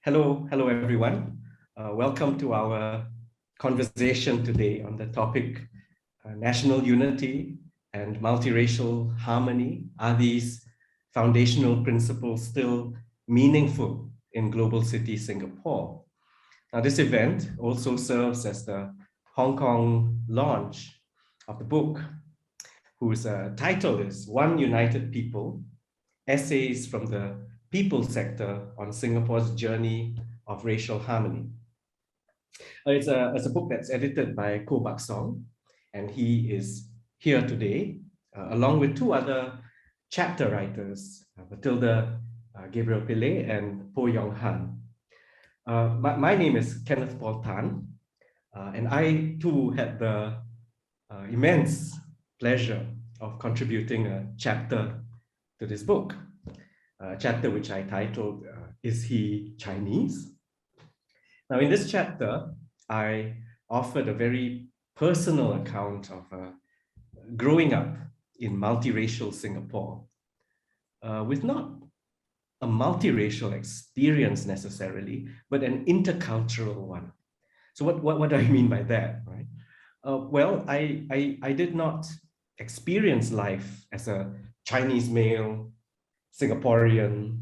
Hello everyone. Welcome to our conversation today on the topic national unity and multiracial harmony. Are these foundational principles still meaningful in global city Singapore? Now, this event also serves as the Hong Kong launch of the book, whose title is One United People, Essays from the People Sector on Singapore's Journey of Racial Harmony. It's a book that's edited by Koh Buck Song, and he is here today, along with two other chapter writers, Matilda Gabriel Pillay and Po Yong Han. My name is Kenneth Paul Tan, and I too had the immense pleasure of contributing a chapter to this book. A chapter which I titled, Is He Chinese? Now, in this chapter, I offered a very personal account of growing up in multiracial Singapore, with not a multiracial experience necessarily, but an intercultural one. So what do I mean by that, right? Well, I did not experience life as a Chinese male Singaporean,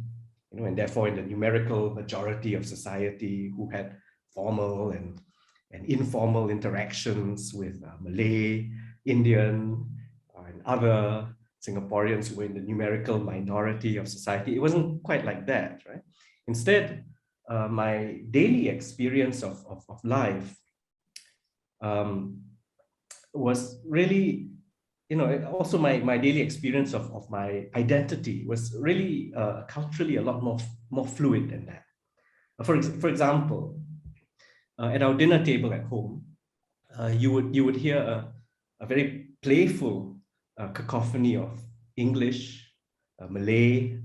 and therefore in the numerical majority of society who had formal and informal interactions with Malay, Indian, and other Singaporeans who were in the numerical minority of society. It wasn't quite like that, right? Instead, my daily experience of life was really, also my daily experience of my identity was really culturally a lot more fluid than that. For example, at our dinner table at home, you would hear a very playful cacophony of English, Malay,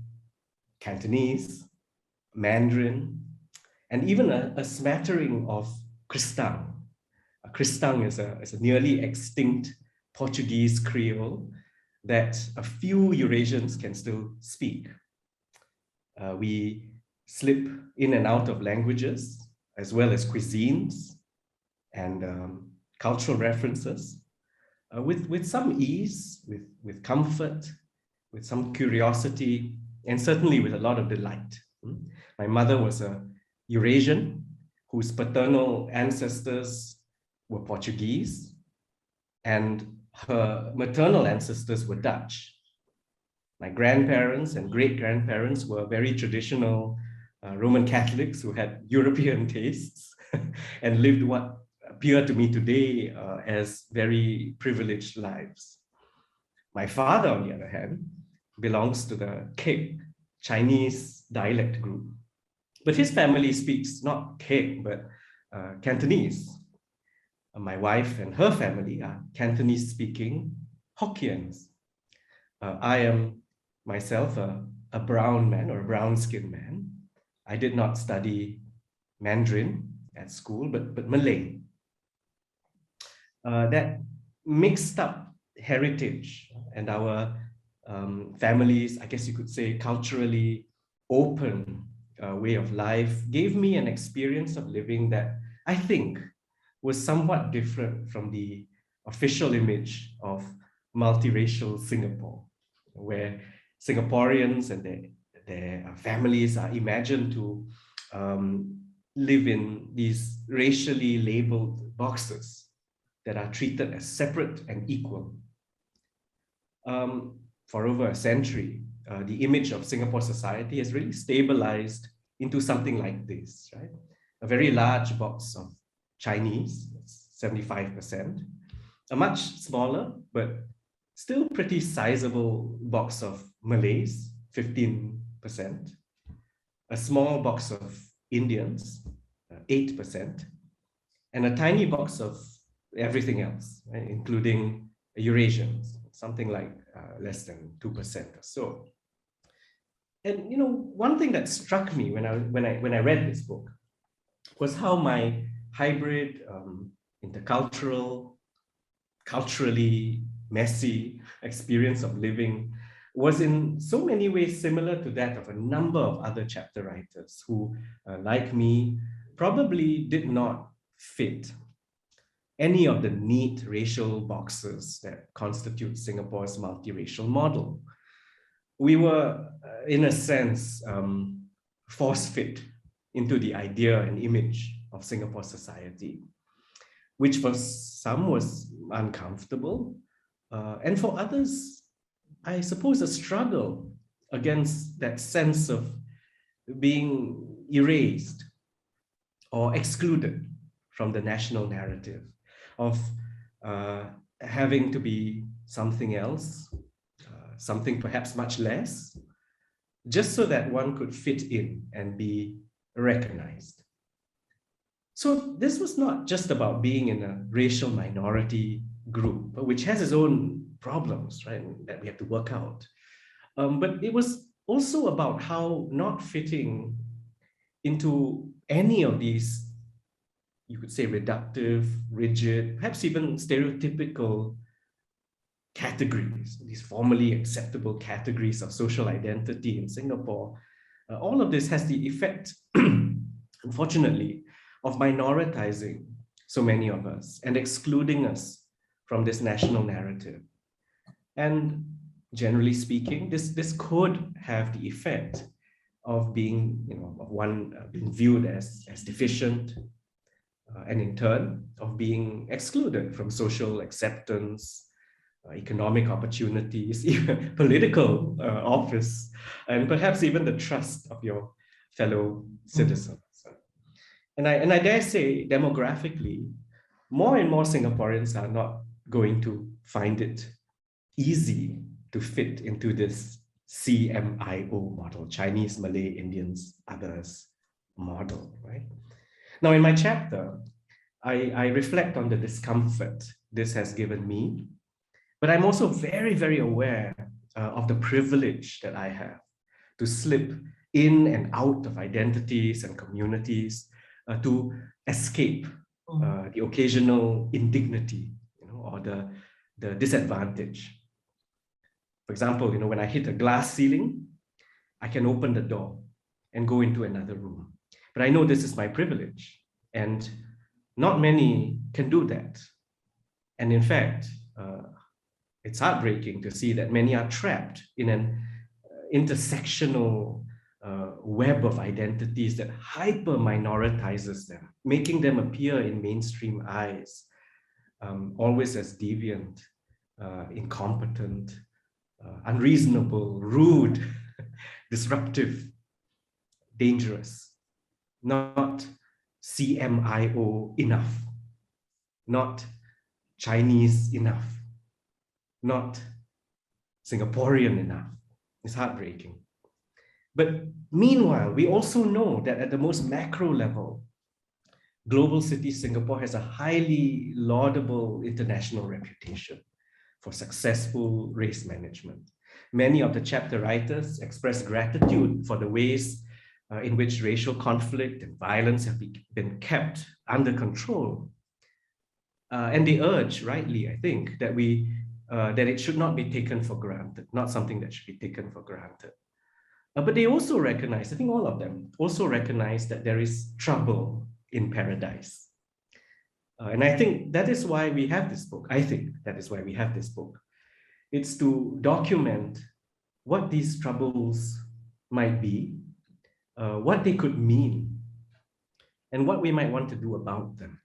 Cantonese, Mandarin, and even a smattering of Kristang. Kristang is a nearly extinct Portuguese Creole that a few Eurasians can still speak. We slip in and out of languages, as well as cuisines and cultural references, with some ease, with comfort, with some curiosity, and certainly with a lot of delight. My mother was a Eurasian whose paternal ancestors were Portuguese, and her maternal ancestors were Dutch. My grandparents and great-grandparents were very traditional Roman Catholics who had European tastes and lived what appear to me today as very privileged lives. My father, on the other hand, belongs to the Kek Chinese dialect group, but his family speaks not Kek, but Cantonese. My wife and her family are Cantonese-speaking Hokkiens. I am myself a brown man or a brown-skinned man. I did not study Mandarin at school, but Malay. That mixed up heritage and our families, I guess you could say, culturally open way of life gave me an experience of living that I think was somewhat different from the official image of multiracial Singapore, where Singaporeans and their families are imagined to live in these racially labeled boxes that are treated as separate and equal. For over a century, the image of Singapore society has really stabilized into something like this, right? A very large box of Chinese, 75%, a much smaller, but still pretty sizable box of Malays, 15%, a small box of Indians, 8%, and a tiny box of everything else, right? Including Eurasians, something like less than 2% or so. And one thing that struck me when I read this book was how my hybrid, intercultural, culturally messy experience of living was in so many ways similar to that of a number of other chapter writers who, like me, probably did not fit any of the neat racial boxes that constitute Singapore's multiracial model. We were, in a sense, force-fit into the idea and image of Singapore society, which for some was uncomfortable, and for others, I suppose, a struggle against that sense of being erased or excluded from the national narrative, of having to be something else, something perhaps much less, just so that one could fit in and be recognized. So this was not just about being in a racial minority group, which has its own problems, right, that we have to work out. But it was also about how not fitting into any of these, you could say, reductive, rigid, perhaps even stereotypical categories, these formally acceptable categories of social identity in Singapore. All of this has the effect, unfortunately, of minoritizing so many of us and excluding us from this national narrative. And generally speaking, this could have the effect of being, of one being viewed as deficient, and in turn of being excluded from social acceptance, economic opportunities, even political office, and perhaps even the trust of your fellow citizens. And I dare say, demographically, more and more Singaporeans are not going to find it easy to fit into this CMIO model, Chinese, Malay, Indians, others model, right? Now, in my chapter, I reflect on the discomfort this has given me, but I'm also very, very aware of the privilege that I have to slip in and out of identities and communities, to escape the occasional indignity, or the disadvantage. For example, when I hit a glass ceiling, I can open the door and go into another room. But I know this is my privilege, and not many can do that. And in fact, it's heartbreaking to see that many are trapped in an intersectional web of identities that hyper-minoritizes them, making them appear in mainstream eyes always as deviant, incompetent, unreasonable, rude, disruptive, dangerous, not CMIO enough, not Chinese enough, not Singaporean enough. It's heartbreaking. But meanwhile, we also know that at the most macro level, global city Singapore has a highly laudable international reputation for successful race management. Many of the chapter writers express gratitude for the ways in which racial conflict and violence have been kept under control. And they urge, rightly, I think, that that it should not be taken for granted, not something that should be taken for granted. But they also recognize, I think all of them also recognize, that there is trouble in paradise. And I think that is why we have this book. I think that is why we have this book. It's to document what these troubles might be, what they could mean, and what we might want to do about them.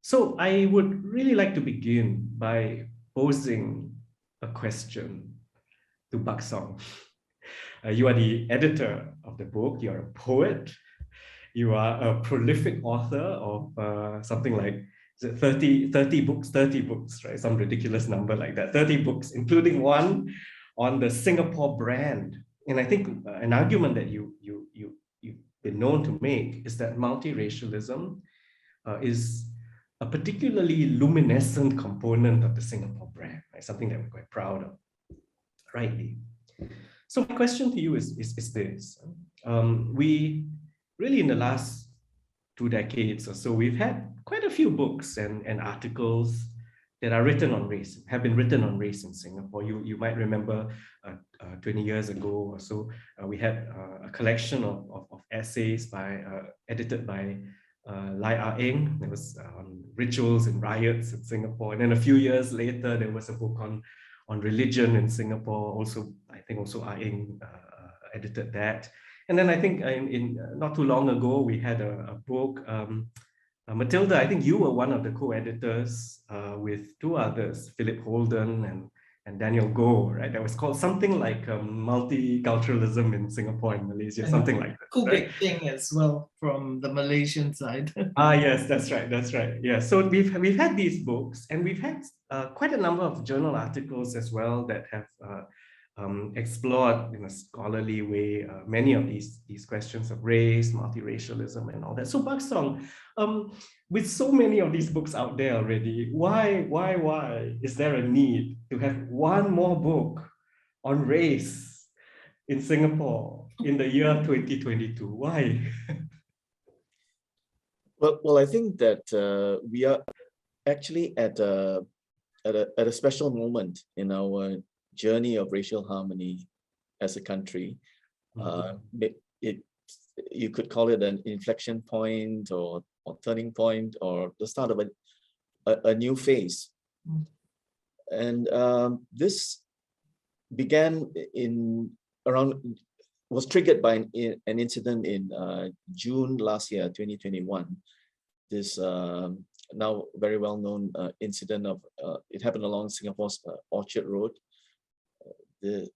So I would really like to begin by posing a question to Buck Song. You are the editor of the book, you're a poet, you are a prolific author of something like 30 books, right? Some ridiculous number like that, 30 books, including one on the Singapore brand. And I think an argument that you've been known to make is that multiracialism is a particularly luminescent component of the Singapore brand, right? Something that we're quite proud of, rightly. So my question to you is this. We really, in the last 2 decades or so, we've had quite a few books and articles that are written on race, have been written on race in Singapore. You might remember 20 years ago or so, we had a collection of essays edited by Lai Ah-eng. There was on rituals and riots in Singapore. And then a few years later, there was a book on religion in Singapore. Also, I think also Ah-eng edited that. And then I think in not too long ago, we had a book, Matilda, I think you were one of the co-editors with two others, Philip Holden and Daniel Goh, right? That was called something like multiculturalism in Singapore and Malaysia, something like that. Koh Right? Buck Song as well from the Malaysian side. Yes, that's right, that's right. Yeah, so we've had these books, and we've had quite a number of journal articles as well that have explored in a scholarly way many of these questions of race, multiracialism, and all that. So Buck Song, with so many of these books out there already, why is there a need to have one more book on race in Singapore in the year 2022? Why? Well, I think that we are actually at a special moment in our journey of racial harmony as a country. You could call it an inflection point or turning point or the start of a new phase. And this began was triggered by an incident in June last year, 2021. This now very well-known incident of it happened along Singapore's Orchard Road.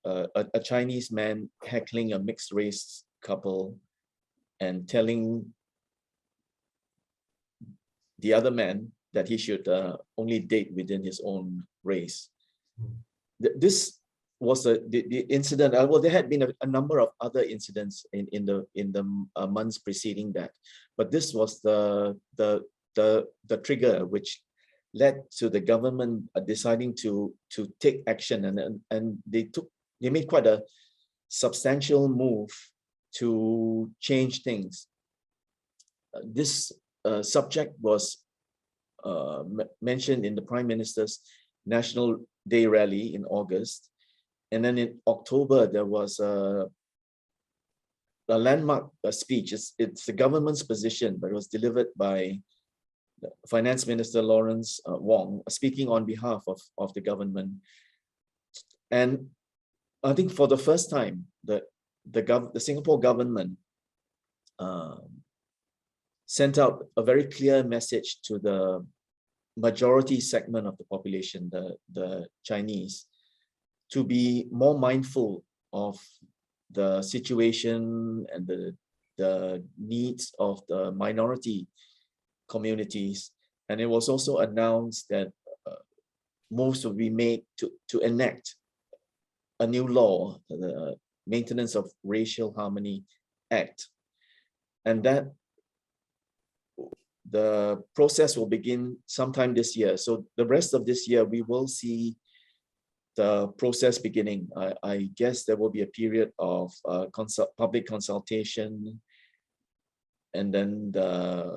A Chinese man heckling a mixed race couple and telling the other man that he should only date within his own race. This was the incident. Well, there had been a number of other incidents in the months preceding that, but this was the trigger which led to the government deciding to take action, and they made quite a substantial move to change things. This subject was mentioned in the Prime Minister's National Day rally in August, and then in October there was a landmark speech. It's the government's position, but it was delivered by Finance Minister Lawrence Wong, speaking on behalf of the government. And I think for the first time, the Singapore government sent out a very clear message to the majority segment of the population, the Chinese, to be more mindful of the situation and the needs of the minority communities. And it was also announced that moves will be made to enact a new law, the Maintenance of Racial Harmony Act, and that the process will begin sometime this year. So the rest of this year, we will see the process beginning. I guess there will be a period of public consultation, and then the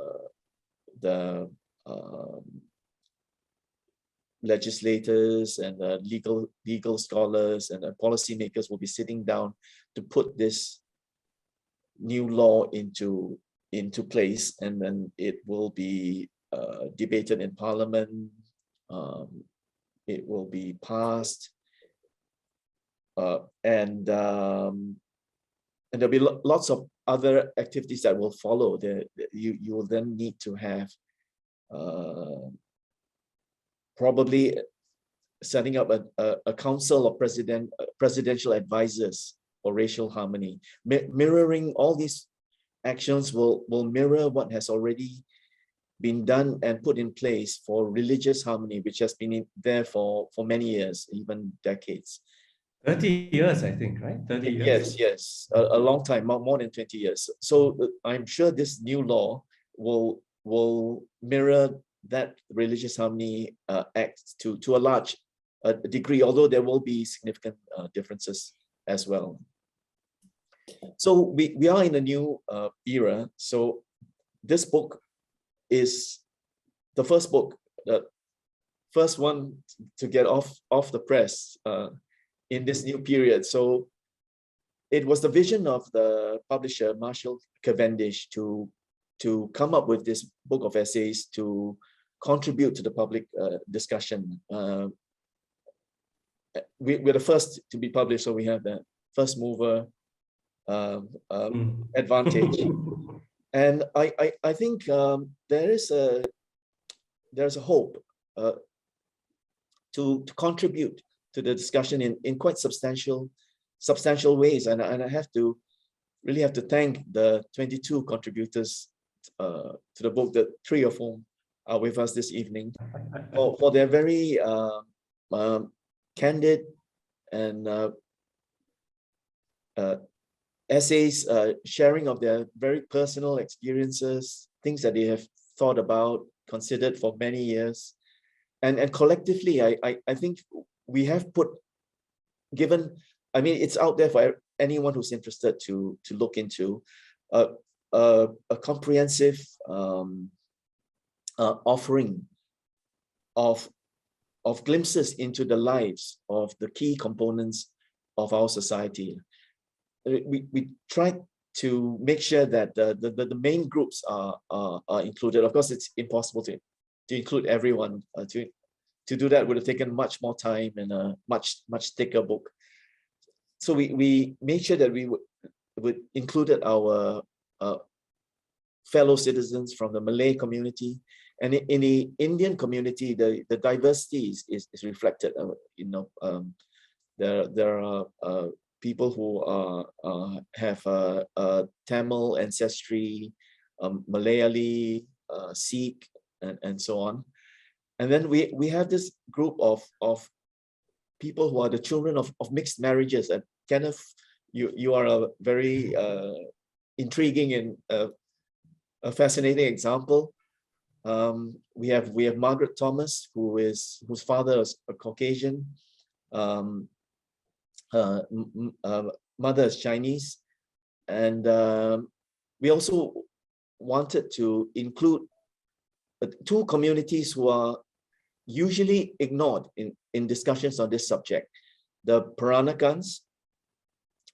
legislators and legal scholars and policymakers will be sitting down to put this new law into place, and then it will be debated in Parliament. It will be passed, and there'll be lots of other activities that will follow. You will then need to have probably setting up a council of presidential advisors for racial harmony. Mirroring all these actions will mirror what has already been done and put in place for religious harmony, which has been there for many years, even decades. 30 years, I think, right? 30 years. Yes, a long time, more than 20 years. So I'm sure this new law will mirror that Religious Harmony Act to a large degree, although there will be significant differences as well. So we are in a new era. So this book is the first book first one to get off the press in this new period. So it was the vision of the publisher, Marshall Cavendish, to come up with this book of essays to contribute to the public discussion. We're the first to be published, so we have the first mover advantage. And I think there's a hope to contribute to the discussion in quite substantial ways, and I really have to thank the 22 contributors to the book, the 3 of whom are with us this evening, for their very candid and essays, sharing of their very personal experiences, things that they have thought about, considered for many years. And collectively, I think we have given, I mean, it's out there for anyone who's interested to look into a comprehensive offering of glimpses into the lives of the key components of our society. We try to make sure that the main groups are included. Of course, it's impossible to include everyone. To do that would have taken much more time and a much thicker book. So we made sure that we would included our fellow citizens from the Malay community, and in the Indian community, the diversity is reflected. There are people who have Tamil ancestry, Malayali, Sikh, and so on. And then we have this group of people who are the children of mixed marriages. And Kenneth, you are a very intriguing and a fascinating example. We have Margaret Thomas, whose father is a Caucasian. Mother is Chinese, and we also wanted to include 2 communities who are usually ignored in discussions on this subject: the Peranakans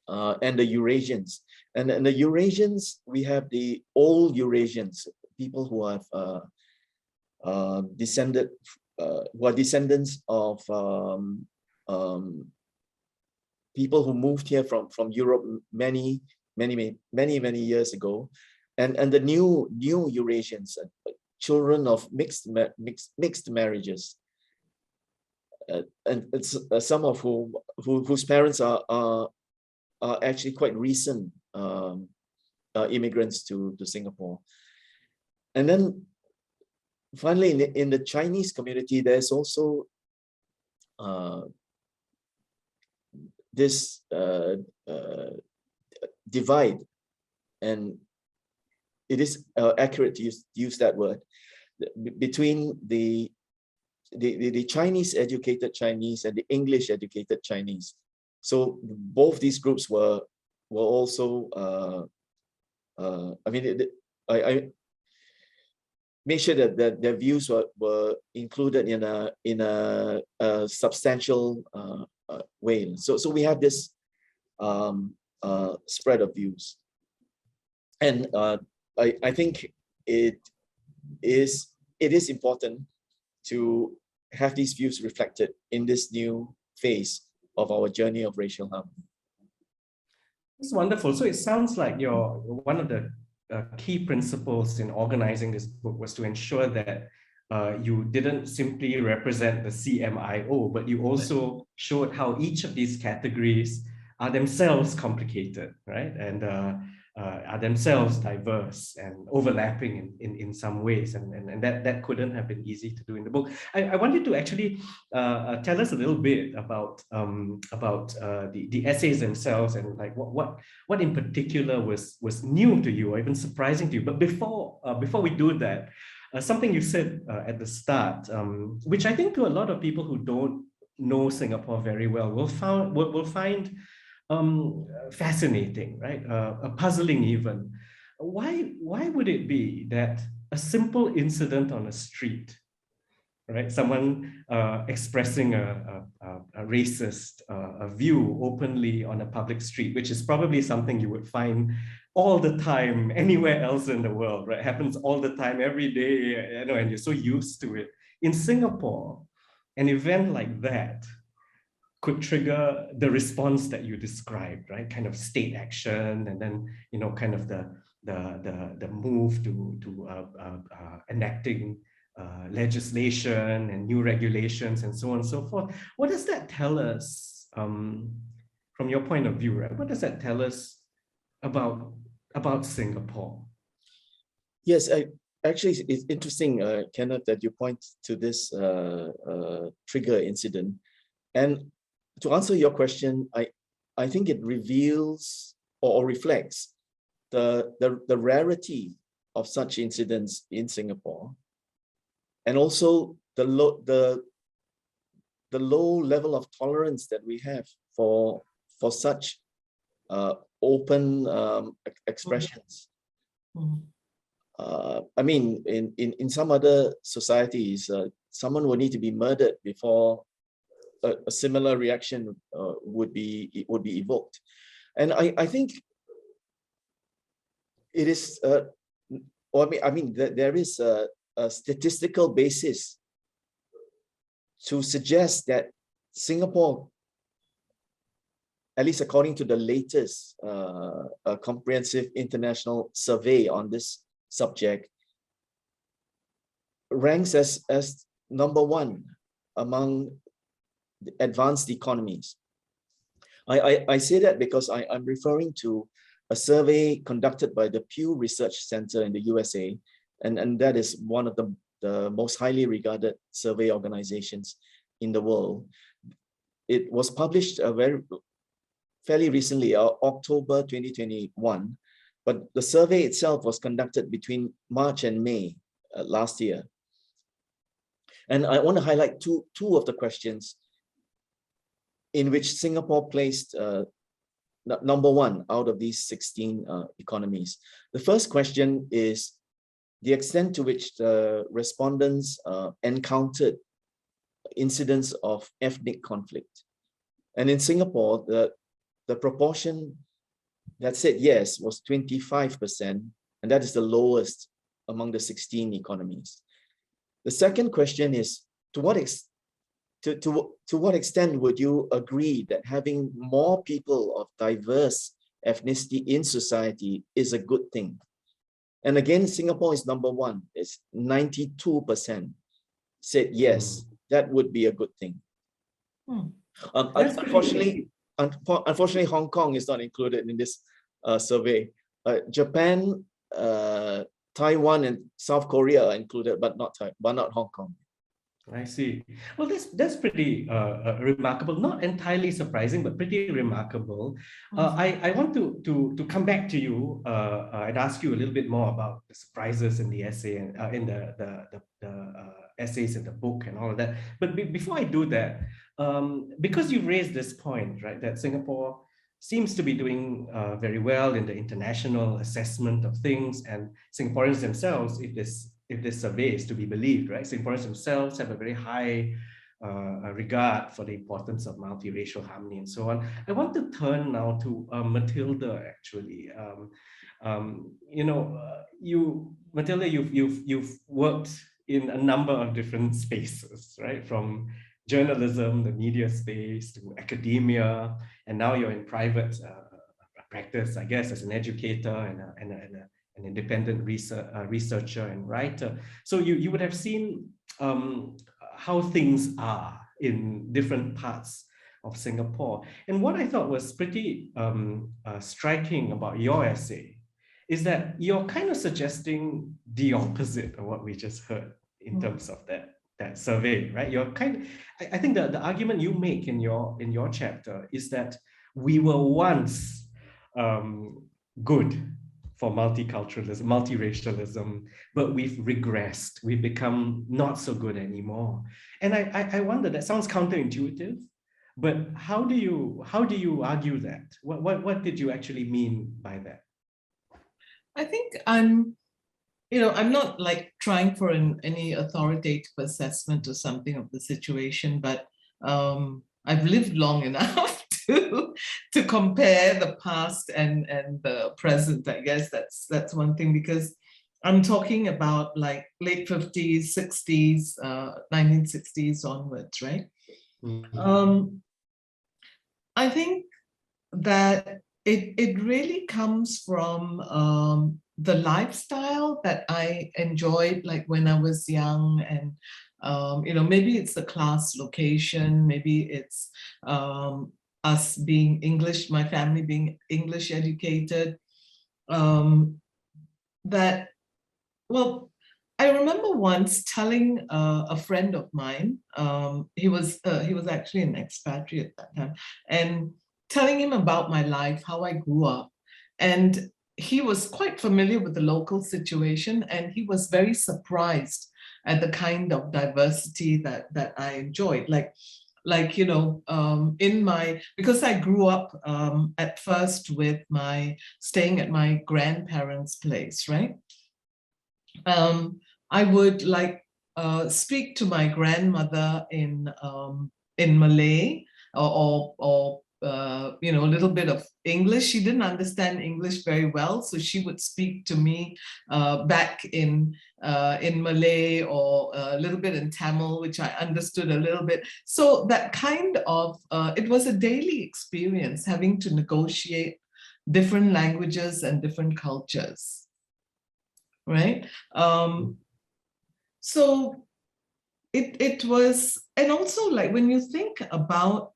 and the Eurasians. And the Eurasians, we have the old Eurasians, people who have who are descendants of people who moved here from Europe many years ago, and the new Eurasians, children of mixed marriages, and it's some of whose parents are actually quite recent immigrants to Singapore. And then finally, in the Chinese community, there's also this divide, and it is accurate to use that word, between the Chinese educated Chinese and the English educated Chinese. So both these groups were also I made sure that their views were included in a substantial way. So we have this spread of views, and I think it is important to have these views reflected in this new phase of our journey of racial harmony. It's wonderful. So it sounds like one of the key principles in organizing this book was to ensure that you didn't simply represent the CMIO, but you also showed how each of these categories are themselves complicated, right? And are themselves diverse and overlapping in some ways. And that couldn't have been easy to do in the book. I wanted to actually tell us a little bit about the essays themselves, and like what in particular was new to you or even surprising to you. But before we do that, something you said at the start, which I think to a lot of people who don't know Singapore very well will find fascinating, right? Puzzling even. Why would it be that a simple incident on a street right? Someone expressing a racist view openly on a public street, which is probably something you would find all the time anywhere else in the world, right? It happens all the time, every day, and you're so used to it. In Singapore, an event like that could trigger the response that you described, right? Kind of state action, and then kind of the move to enacting legislation and new regulations and so on and so forth. What does that tell us from your point of view, right? What does that tell us about Singapore? Yes, actually, it's interesting, Kenneth, that you point to this trigger incident. And to answer your question, I think it reveals or reflects the rarity of such incidents in Singapore, and also the low level of tolerance that we have for such open expressions. I mean, in some other societies, someone would need to be murdered before a similar reaction would be evoked. And I think it is, there is a statistical basis to suggest that Singapore, at least according to the latest comprehensive international survey on this subject, ranks as number one among the advanced economies. I say that because I'm referring to a survey conducted by the Pew Research Center in the USA, and that is one of the most highly regarded survey organizations in the world. It was published fairly recently, October 2021, but the survey itself was conducted between March and May last year. And I want to highlight two of the questions in which Singapore placed number one out of these 16 economies. The first question is the extent to which the respondents encountered incidents of ethnic conflict. And in Singapore, the proportion that said yes was 25%, and that is the lowest among the 16 economies. The second question is, to what extent would you agree that having more people of diverse ethnicity in society is a good thing? And again, Singapore is number one. It's 92% said yes, that would be a good thing. Unfortunately, Hong Kong is not included in this survey. Japan, Taiwan, and South Korea are included, but not Hong Kong. I see. Well, that's pretty remarkable. Not entirely surprising, but pretty remarkable. I want to come back to you and ask you a little bit more about the surprises in the essay and in the essays in the book and all of that. But before I do that, because you raised this point, right, that Singapore seems to be doing very well in the international assessment of things, and Singaporeans themselves, if this survey is to be believed, right, Singaporeans themselves have a very high regard for the importance of multiracial harmony and so on. I want to turn now to Matilda, actually. Matilda, you've worked in a number of different spaces, right, from journalism, the media space, to academia, and now you're in private practice, I guess, as an educator and an independent researcher and writer. So you would have seen how things are in different parts of Singapore. And what I thought was pretty striking about your essay is that you're kind of suggesting the opposite of what we just heard in terms of that survey, right? You're I think that the argument you make in your chapter is that we were once good for multiculturalism, multiracialism, but we've regressed. We've become not so good anymore. And I wonder, that sounds counterintuitive, but how do you argue that? What did you actually mean by that? I think I'm I'm not like trying for any authoritative assessment or something of the situation, but I've lived long enough to compare the past and the present. I guess that's one thing, because I'm talking about like late 50s, 60s, 1960s onwards, right? I think that it really comes from the lifestyle that I enjoyed, like when I was young, and maybe it's the class location, maybe it's us being English, my family being English educated. That, well, I remember once telling a friend of mine, he was actually an expatriate at that time, and telling him about my life, how I grew up. And he was quite familiar with the local situation, and he was very surprised at the kind of diversity that I enjoyed. Because I grew up at first with staying at my grandparents' place, right? I would speak to my grandmother in Malay, or a little bit of English. She didn't understand English very well, so she would speak to me back in Malay, or a little bit in Tamil, which I understood a little bit. So that kind of it was a daily experience, having to negotiate different languages and different cultures. Right. So it was, and also like when you think about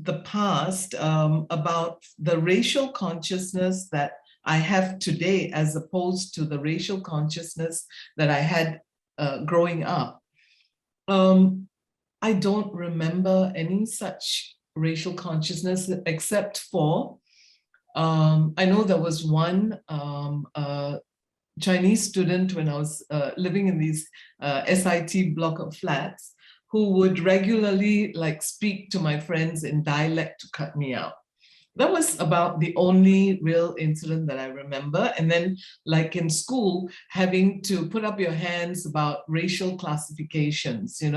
the past, about the racial consciousness that I have today, as opposed to the racial consciousness that I had growing up, I don't remember any such racial consciousness, except for, I know there was one Chinese student when I was living in these SIT block of flats, who would regularly speak to my friends in dialect to cut me out. That was about the only real incident that I remember. And then like in school, having to put up your hands about racial classifications, and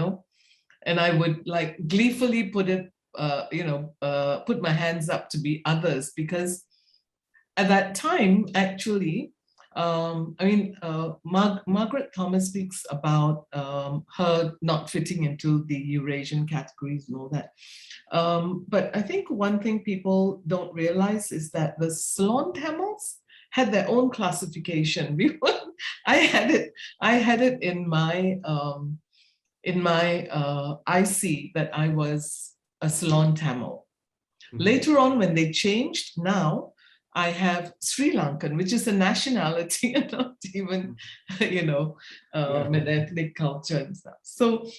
I would gleefully put my hands up to be others, because at that time, actually, Margaret Thomas speaks about her not fitting into the Eurasian categories and all that. But I think one thing people don't realize is that the Ceylon Tamils had their own classification. I had it in my IC that I was a Ceylon Tamil. Mm-hmm. Later on, when they changed, now I have Sri Lankan, which is a nationality and not even, an ethnic culture and stuff. So,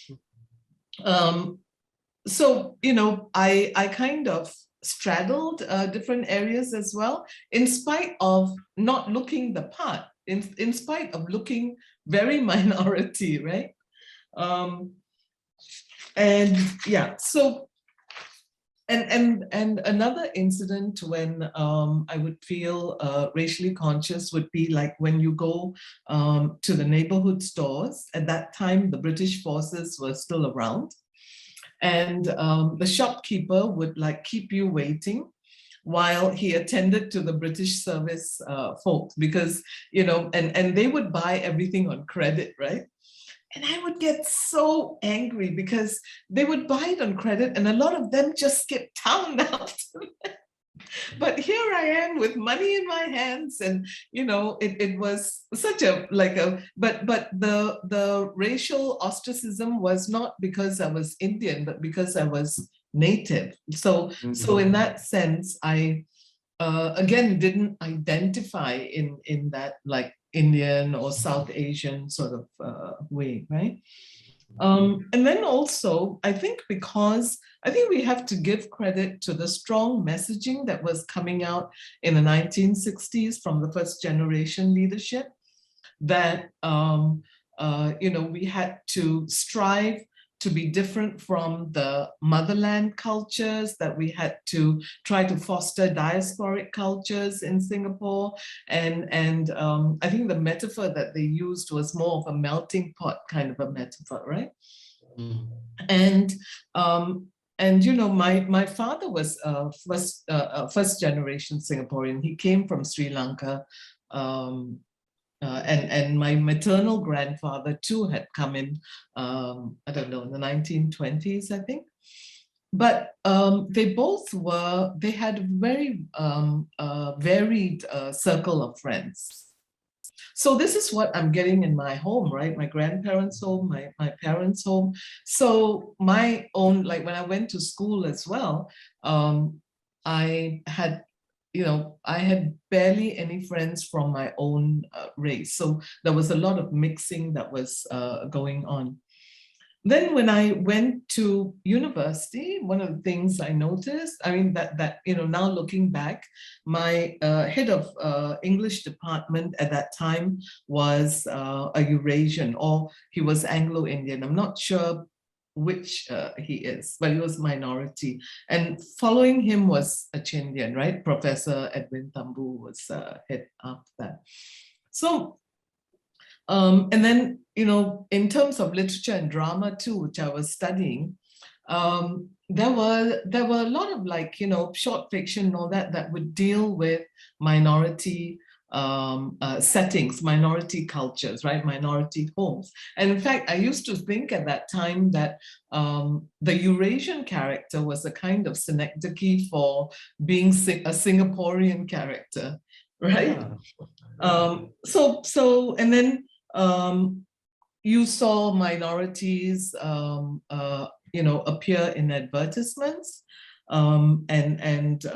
I kind of straddled different areas as well, in spite of not looking the part, in spite of looking very minority, right? And yeah, so. And another incident when I would feel racially conscious would be like when you go to the neighborhood stores. At that time, the British forces were still around, and the shopkeeper would keep you waiting while he attended to the British service folks, because and they would buy everything on credit, right? And I would get so angry because they would buy it on credit and a lot of them just get towned out. But here I am with money in my hands, and it was such but the racial ostracism was not because I was Indian, but because I was native. So in that sense, I again didn't identify in that Indian or South Asian sort of way, right? And then also, I think we have to give credit to the strong messaging that was coming out in the 1960s from the first generation leadership, that we had to strive to be different from the motherland cultures, that we had to try to foster diasporic cultures in Singapore. And I think the metaphor that they used was more of a melting pot kind of a metaphor, right? Mm. And you know, my father was first generation Singaporean. He came from Sri Lanka. And my maternal grandfather too had come in, I don't know, in the 1920s, I think. But they had a very varied circle of friends. So this is what I'm getting in my home, right? My grandparents' home, my parents' home. So my own, like when I went to school as well, I had barely any friends from my own race. So there was a lot of mixing that was going on. Then when I went to university, one of the things I noticed, I mean, that now looking back, my head of English department at that time was a Eurasian, or he was Anglo-Indian. I'm not sure which he is, but he was minority. And following him was a Chindian, right? Professor Edwin Tambu was head after that. So, and then, in terms of literature and drama too, which I was studying, there were a lot of short fiction and all that would deal with minority settings, minority cultures, right? Minority homes. And in fact, I used to think at that time that the Eurasian character was a kind of synecdoche for being a Singaporean character, right? Yeah. And then you saw minorities, appear in advertisements, and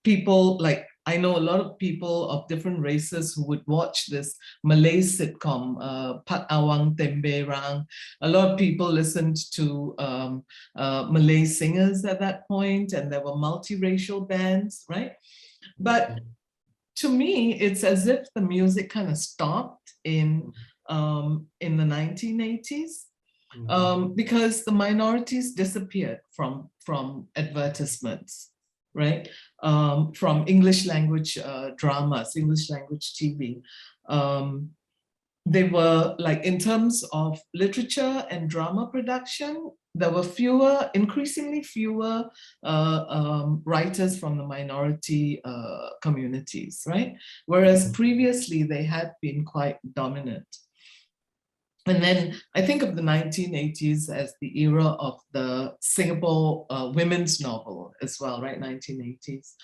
people like, I know a lot of people of different races who would watch this Malay sitcom, Pat Awang Temberang. A lot of people listened to Malay singers at that point, and there were multiracial bands, right? But to me, it's as if the music kind of stopped in the 1980s. Because the minorities disappeared from advertisements, right? From English language dramas, English language TV. They were like, in terms of literature and drama production, there were increasingly fewer writers from the minority communities, right? Whereas previously they had been quite dominant. And then I think of the 1980s as the era of the Singapore women's novel as well, right? 1980s.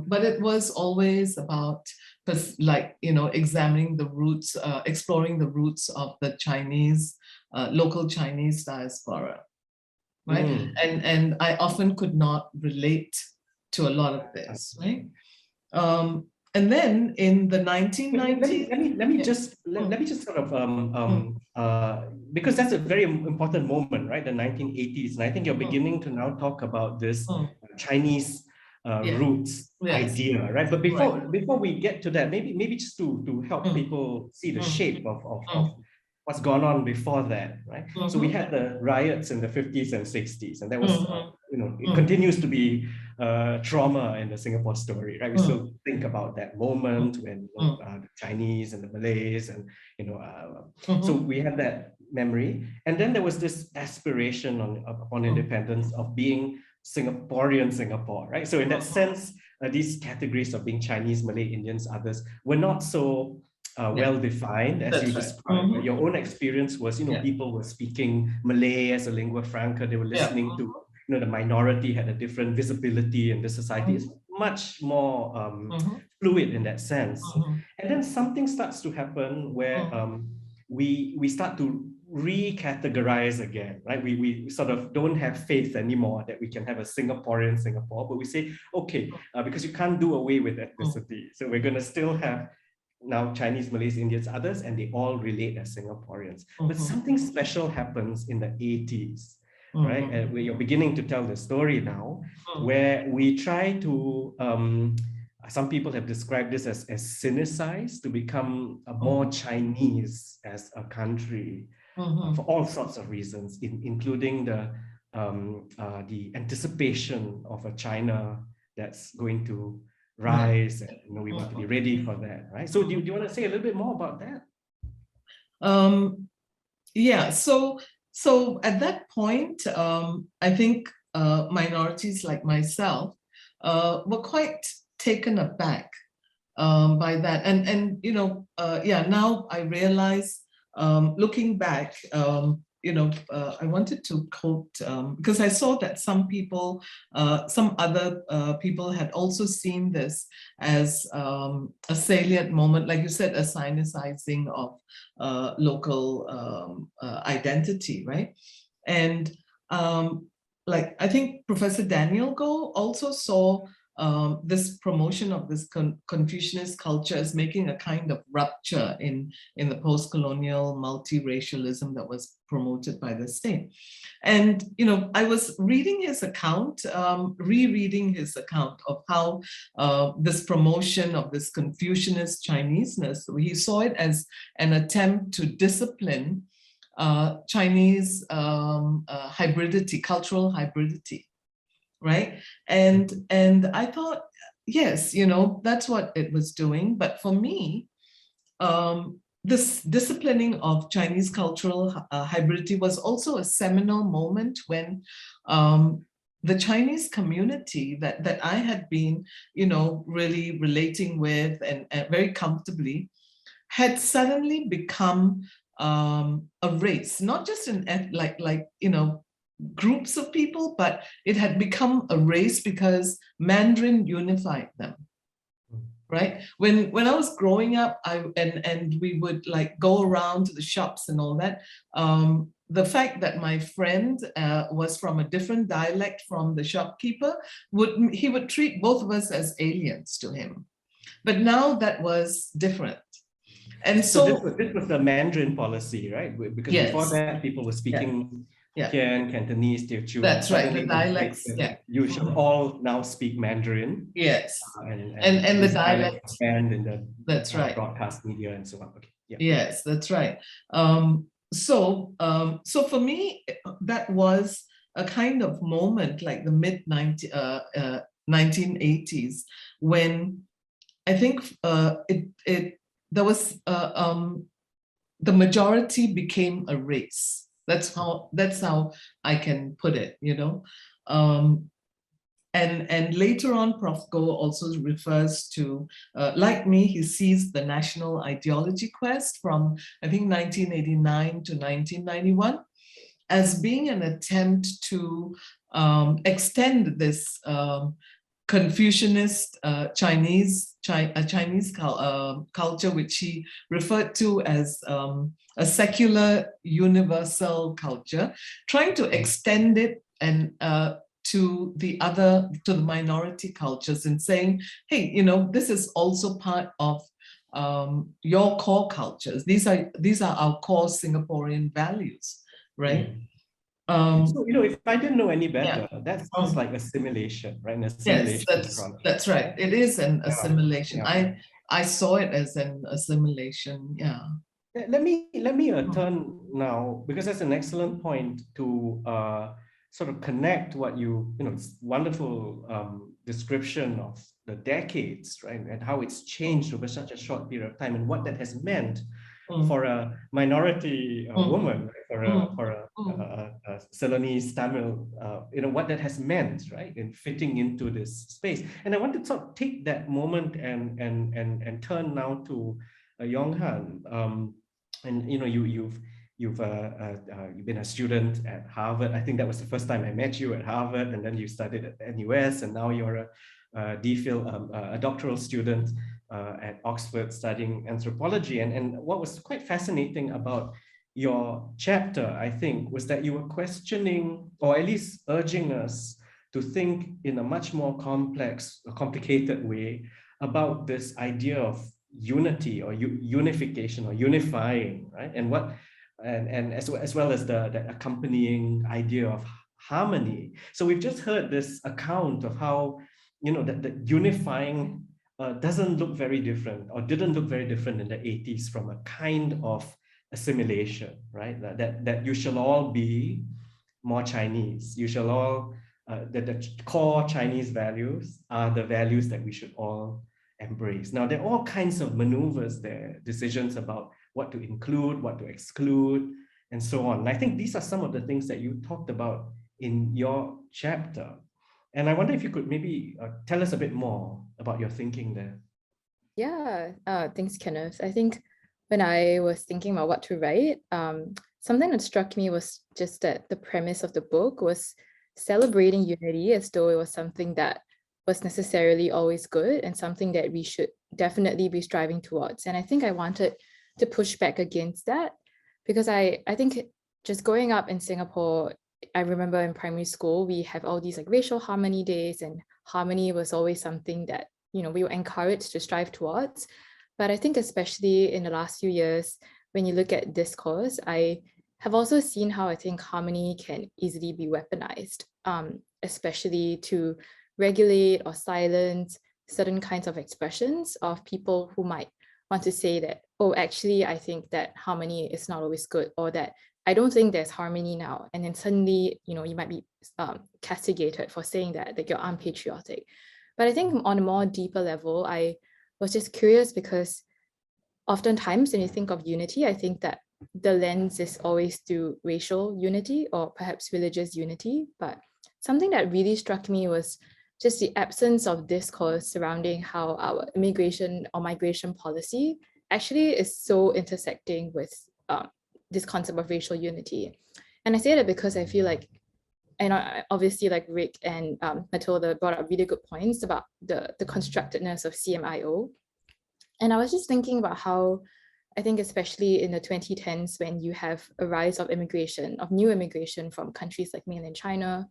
But it was always about examining the roots, exploring the roots of the Chinese, local Chinese diaspora, right? And I often could not relate to a lot of this, right? And then in the 1990s, let me just sort of because that's a very important moment, right? The 1980s, and I think you're beginning to now talk about this Chinese roots idea, right? But before we get to that, maybe just to help people see the shape of what's gone on before that, right? So we had the riots in the 50s and 60s, and that was it continues to be trauma in the Singapore story, right? We still think about that moment when the Chinese and the Malays, and so we have that memory. And then there was this aspiration upon independence of being Singaporean Singapore, right? So in that sense, these categories of being Chinese, Malay, Indians, others were not so well defined as you described. Your own experience was, people were speaking Malay as a lingua franca. They were listening to, the minority had a different visibility in the society. It's much more fluid in that sense. And then something starts to happen where we start to recategorize again, right? We sort of don't have faith anymore that we can have a Singaporean Singapore, but we say, okay, because you can't do away with ethnicity. So we're going to still have now Chinese, Malays, Indians, others, and they all relate as Singaporeans. But something special happens in the 80s, right? And where you're beginning to tell the story now, where we try to, some people have described this as sinicized, to become more Chinese as a country. for all sorts of reasons, including the anticipation of a China that's going to rise, and we want to be ready for that, right? So do you want to say a little bit more about that? Yeah, so at that point, I think minorities like myself were quite taken aback by that, and you know, yeah, now I realize, looking back, you know, I wanted to quote, because I saw that some people, some other people had also seen this as a salient moment, like you said, a sinicizing of local identity, right? And like, I think Professor Daniel Goh also saw this promotion of this Confucianist culture as making a kind of rupture in the post-colonial multiracialism that was promoted by the state. And, you know, I was reading his account, rereading his account of how this promotion of this Confucianist Chineseness, he saw it as an attempt to discipline Chinese hybridity, cultural hybridity. Right. And I thought, yes, you know, that's what it was doing. But for me, this disciplining of Chinese cultural hybridity was also a seminal moment when the Chinese community that I had been, you know, really relating with and very comfortably had suddenly become a race, not just an like you know, groups of people, but it had become a race because Mandarin unified them, right? When I was growing up, and we would like go around to the shops and all that, the fact that my friend was from a different dialect from the shopkeeper, he would treat both of us as aliens to him. But now that was different. And so this was the Mandarin policy, right? Because yes, before that, people were speaking Hokkien, Cantonese, Teochew. That's right, the dialects. Yeah, you should all now speak Mandarin. Yes, and the dialect banned in the that's right, broadcast media and so on. Okay. Yeah. Yes, that's right. So for me, that was a kind of moment, like the mid 1980s, when I think there was the majority became a race. That's how I can put it, you know. And later on, Prof. Goh also refers to, like me, he sees the national ideology quest from, I think, 1989 to 1991 as being an attempt to extend this Confucianist Chinese culture, which he referred to as a secular universal culture, trying to extend it and to the minority cultures, and saying, hey, you know, this is also part of your core cultures. These are our core Singaporean values, right? So, you know, if I didn't know any better, that sounds like assimilation, right? An assimilation. Yes, that's right. It is an assimilation. I saw it as an assimilation. Yeah. Let me turn now, because that's an excellent point to sort of connect what you know, it's wonderful description of the decades, right? And how it's changed over such a short period of time, and what that has meant for a minority woman, right? for a Ceylonese Tamil, you know, what that has meant, right, in fitting into this space. And I want to sort of take that moment and turn now to Yonghan. And you know, you've been a student at Harvard. I think that was the first time I met you at Harvard, and then you studied at NUS, and now you're a DPhil, a doctoral student at Oxford studying anthropology. And what was quite fascinating about your chapter, I think, was that you were questioning, or at least urging us to think in a much more complicated way about this idea of unity or unification or unifying, right? And as well as the accompanying idea of harmony. So we've just heard this account of how, you know, that unifying doesn't look very different, or didn't look very different in the 80s from a kind of assimilation, right? That you shall all be more Chinese. You shall all, the core Chinese values are the values that we should all embrace. Now, there are all kinds of maneuvers there, decisions about what to include, what to exclude, and so on. And I think these are some of the things that you talked about in your chapter. And I wonder if you could maybe tell us a bit more about your thinking there. Yeah, thanks, Kenneth. I think when I was thinking about what to write, something that struck me was just that the premise of the book was celebrating unity as though it was something that was necessarily always good and something that we should definitely be striving towards. And I think I wanted to push back against that because I think just growing up in Singapore, I remember in primary school, we have all these like racial harmony days, and harmony was always something that, you know, we were encouraged to strive towards. But I think especially in the last few years, when you look at discourse, I have also seen how I think harmony can easily be weaponized, especially to regulate or silence certain kinds of expressions of people who might want to say that, oh, actually, I think that harmony is not always good, or that I don't think there's harmony now. And then suddenly, you know, you might be castigated for saying that you're unpatriotic. But I think on a more deeper level, I was just curious because oftentimes when you think of unity, I think that the lens is always through racial unity or perhaps religious unity. But something that really struck me was just the absence of discourse surrounding how our immigration or migration policy actually is so intersecting with this concept of racial unity. And I say that because I feel like, and obviously like Rick and Matilda brought up really good points about the constructedness of CMIO. And I was just thinking about how I think especially in the 2010s, when you have a rise of immigration, of new immigration from countries like mainland China,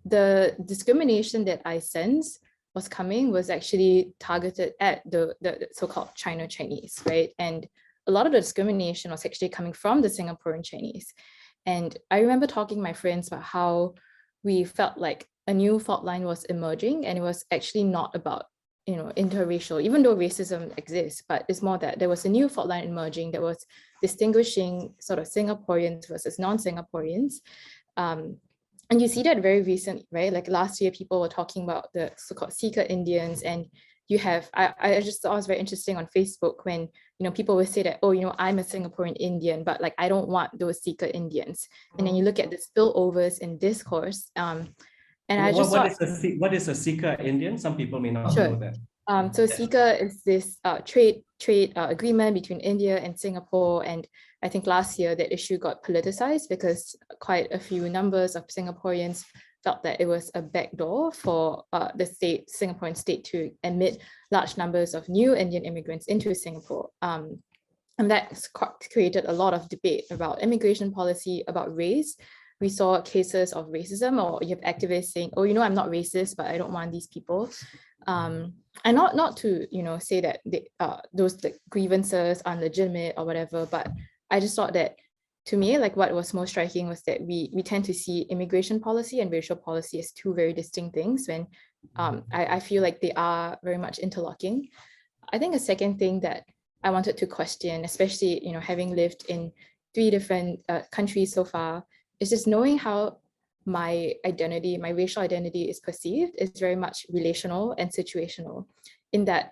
the discrimination that I sense was coming was actually targeted at the so-called China Chinese, right? And a lot of the discrimination was actually coming from the Singaporean Chinese. And I remember talking to my friends about how we felt like a new fault line was emerging, and it was actually not about, you know, interracial, even though racism exists, but it's more that there was a new fault line emerging that was distinguishing sort of Singaporeans versus non-Singaporeans. And you see that very recently, right? Like last year, people were talking about the so-called Seeker Indians, and you have, I just thought it was very interesting on Facebook when, you know, people would say that, oh, you know, I'm a Singaporean Indian, but like, I don't want those Seeker Indians. And then you look at the spillovers in discourse. And I just what is a Seeker Indian? Some people may not know that. So Seeker is this trade agreement between India and Singapore. And I think last year that issue got politicized because quite a few numbers of Singaporeans felt that it was a backdoor for the Singaporean state to admit large numbers of new Indian immigrants into Singapore. And that created a lot of debate about immigration policy, about race. We saw cases of racism, or you have activists saying, oh, you know, I'm not racist, but I don't want these people. And not to, you know, say that those like, grievances are legitimate or whatever, but I just thought that, to me, like what was most striking was that we tend to see immigration policy and racial policy as two very distinct things when I feel like they are very much interlocking. I think a second thing that I wanted to question, especially, you know, having lived in 3 different countries so far, is just knowing how my identity, my racial identity is perceived is very much relational and situational, in that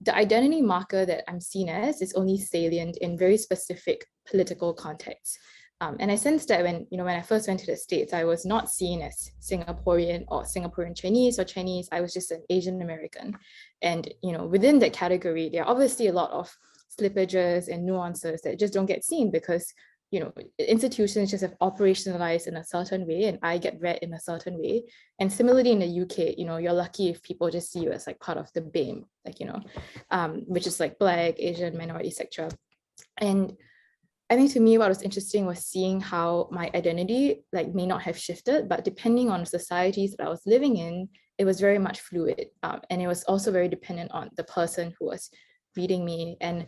the identity marker that I'm seen as is only salient in very specific political contexts. And I sensed that when I first went to the States, I was not seen as Singaporean or Singaporean Chinese or Chinese. I was just an Asian American. And, you know, within that category, there are obviously a lot of slippages and nuances that just don't get seen because, you know, institutions just have operationalized in a certain way and I get read in a certain way. And similarly in the UK, you know, you're lucky if people just see you as like part of the BAME, like, you know, which is like Black, Asian, minority, etc. And I think to me, what was interesting was seeing how my identity like may not have shifted, but depending on the societies that I was living in, it was very much fluid. And it was also very dependent on the person who was reading me. And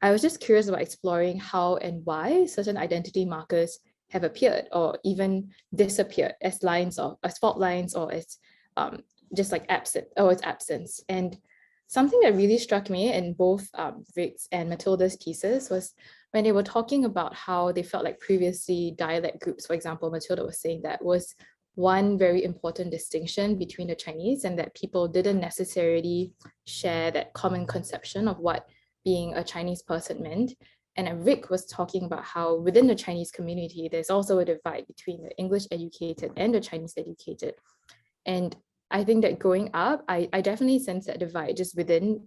I was just curious about exploring how and why certain identity markers have appeared or even disappeared as lines or as fault lines or as just like absent or its absence. And something that really struck me in both Rick's and Matilda's pieces was when they were talking about how they felt like previously dialect groups, for example, Matilda was saying that was one very important distinction between the Chinese, and that people didn't necessarily share that common conception of what being a Chinese person meant. And Rick was talking about how within the Chinese community, there's also a divide between the English educated and the Chinese educated. And I think that growing up, I definitely sense that divide just within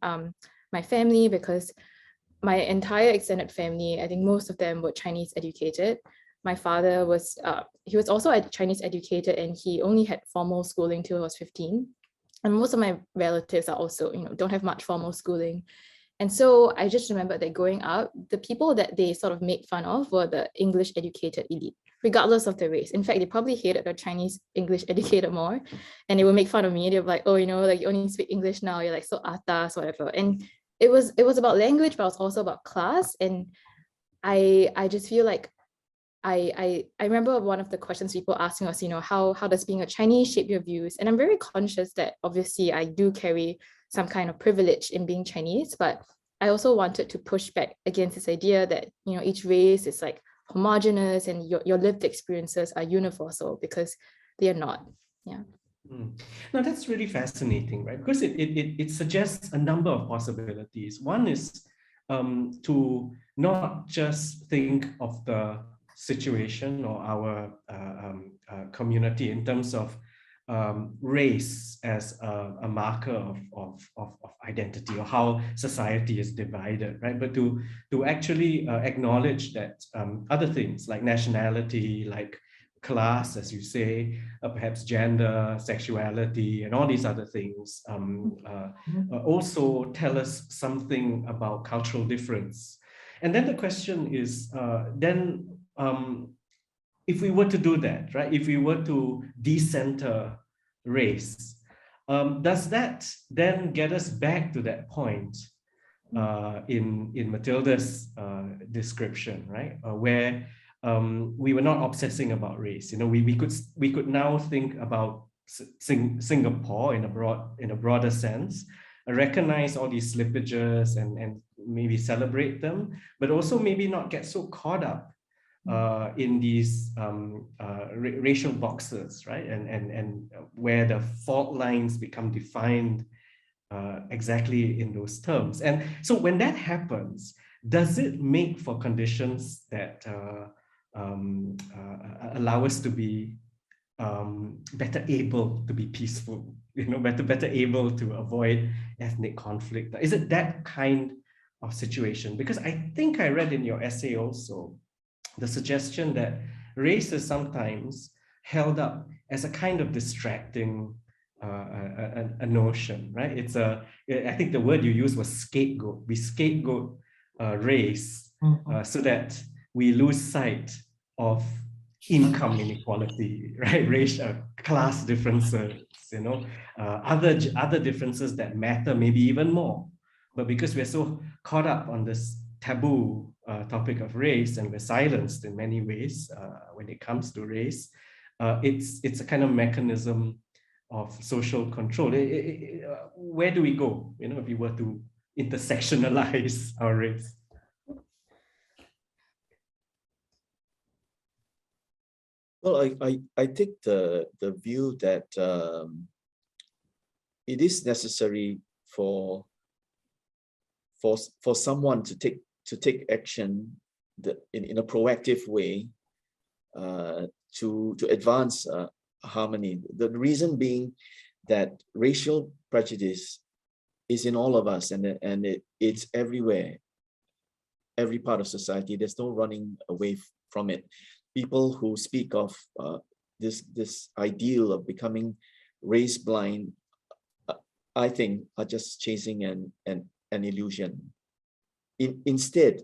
my family, because my entire extended family, I think most of them were Chinese educated. My father was, he was also Chinese educated, and he only had formal schooling till he was 15. And most of my relatives are also, don't have much formal schooling. And so I just remember that growing up, the people that they sort of made fun of were the English educated elite, regardless of the race. In fact, they probably hated the Chinese English educated more. And they would make fun of me. They were like, oh, like you only speak English now, you're like so atas, whatever. And it was about language, but it was also about class. And I just feel like I remember one of the questions people asking us, how does being a Chinese shape your views? And I'm very conscious that obviously I do carry some kind of privilege in being Chinese, but I also wanted to push back against this idea that, each race is like homogenous and your lived experiences are universal, because they are not. Yeah. No, that's really fascinating, right? Because it suggests a number of possibilities. One is to not just think of the situation or our community in terms of race as a marker of identity or how society is divided, right? But to actually acknowledge that other things like nationality, like class, as you say, perhaps gender, sexuality, and all these other things also tell us something about cultural difference. And then the question is, if we were to do that, right? If we were to decenter race, does that then get us back to that point in Matilda's description, right? Where we were not obsessing about race. We could now think about Singapore in a broader sense, recognize all these slippages and maybe celebrate them, but also maybe not get so caught up in these racial boxes, right? And where the fault lines become defined exactly in those terms. And so when that happens, does it make for conditions that allow us to be better able to be peaceful, better able to avoid ethnic conflict? Is it that kind of situation? Because I think I read in your essay also the suggestion that race is sometimes held up as a kind of distracting a notion, right? I think the word you used was scapegoat. We scapegoat race so that we lose sight of income inequality, right? Racial class differences, other differences that matter maybe even more. But because we're so caught up on this taboo topic of race, and we're silenced in many ways when it comes to race, it's a kind of mechanism of social control. Where do we go, if we were to intersectionalize our race? Well, I take the view that it is necessary for someone to take action in a proactive way to advance harmony. The reason being that racial prejudice is in all of us, and it's everywhere, every part of society. There's no running away from it. People who speak of this ideal of becoming race blind, I think, are just chasing an illusion. Instead,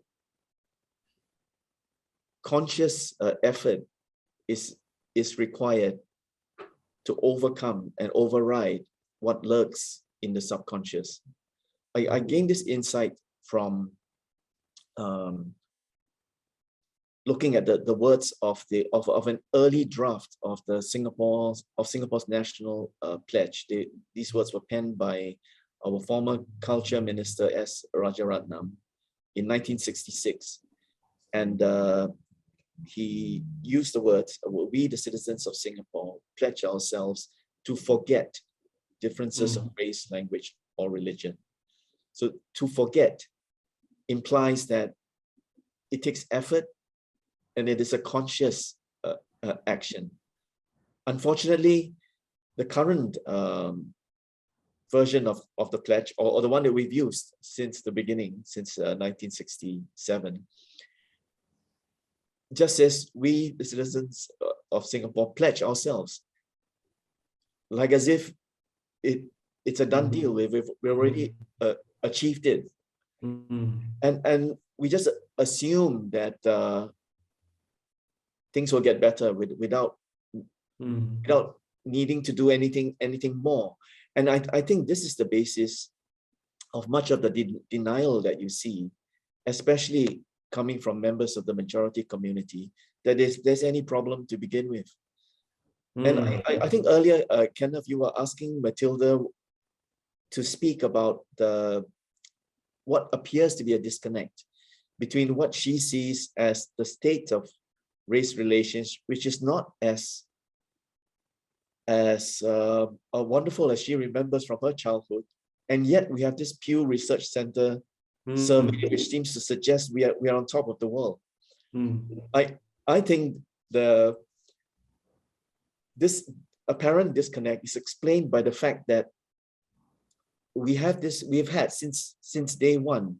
conscious effort is required to overcome and override what lurks in the subconscious. I gained this insight from looking at the words of an early draft of Singapore's national pledge. These words were penned by our former culture minister S. Rajaratnam in 1966. And he used the words, we, the citizens of Singapore, pledge ourselves to forget differences of race, language, or religion. So to forget implies that it takes effort and it is a conscious action. Unfortunately, the current version of the pledge, or the one that we've used since the beginning, since 1967, just says we, the citizens of Singapore, pledge ourselves, like as if it's a done deal. We've already achieved it, and we just assume that things will get better without needing to do anything more. And I think this is the basis of much of the denial that you see, especially coming from members of the majority community, that there's any problem to begin with. And I think earlier, Kenneth, you were asking Matilda to speak about what appears to be a disconnect between what she sees as the state of race relations, which is not as wonderful as she remembers from her childhood, and yet we have this Pew Research Center survey which seems to suggest we are on top of the world. I think this apparent disconnect is explained by the fact that we've had since day one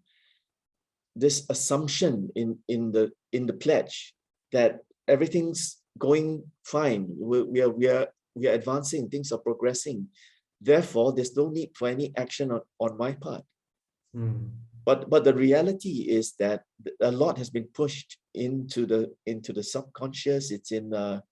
this assumption in the pledge that everything's going fine. We are advancing, things are progressing. Therefore, there's no need for any action on my part. But the reality is that a lot has been pushed into the subconscious. It's in our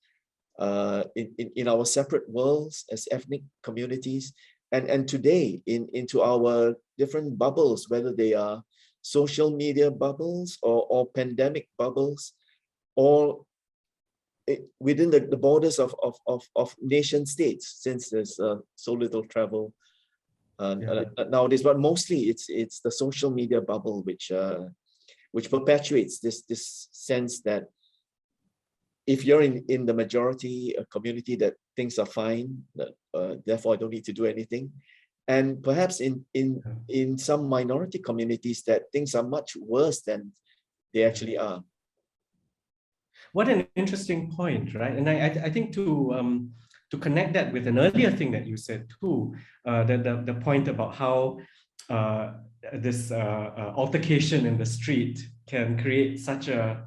separate worlds as ethnic communities, and today into our different bubbles, whether they are social media bubbles or pandemic bubbles, or within the borders of nation states, since there's so little travel nowadays. But mostly it's the social media bubble which perpetuates this sense that if you're in the majority community, that things are fine, therefore I don't need to do anything. And perhaps in some minority communities that things are much worse than they actually are. What an interesting point, right? And I think to connect that with an earlier thing that you said too, the point about how this altercation in the street can create such a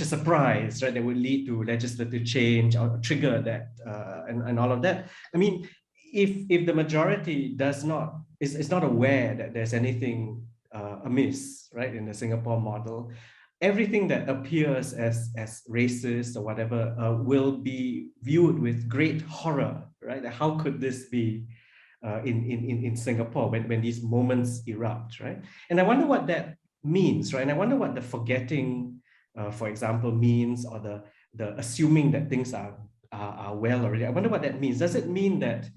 surprise, right? That would lead to legislative change or trigger that and all of that. I mean, if the majority is not aware that there's anything amiss, right, in the Singapore model, everything that appears as racist or whatever will be viewed with great horror, right? How could this be in Singapore when these moments erupt, right? And I wonder what that means, right? And I wonder what the forgetting, for example, means, or the assuming that things are well already. I wonder what that means. Does it mean that,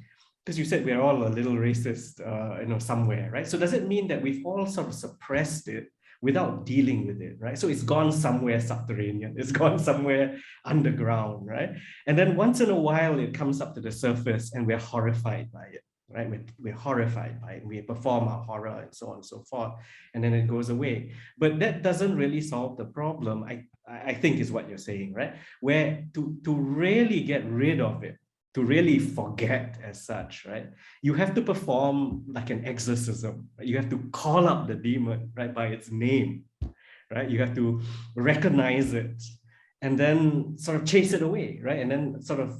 because you said we're all a little racist, somewhere, right? So does it mean that we've all sort of suppressed it without dealing with it, right? So it's gone somewhere subterranean, it's gone somewhere underground, right? And then once in a while, it comes up to the surface and we're horrified by it, right? We're horrified by it, we perform our horror and so on and so forth, and then it goes away. But that doesn't really solve the problem, I think is what you're saying, right? Where to really get rid of it, to really forget as such, right? You have to perform like an exorcism. You have to call up the demon, right, by its name, right? You have to recognize it and then sort of chase it away, right? And then sort of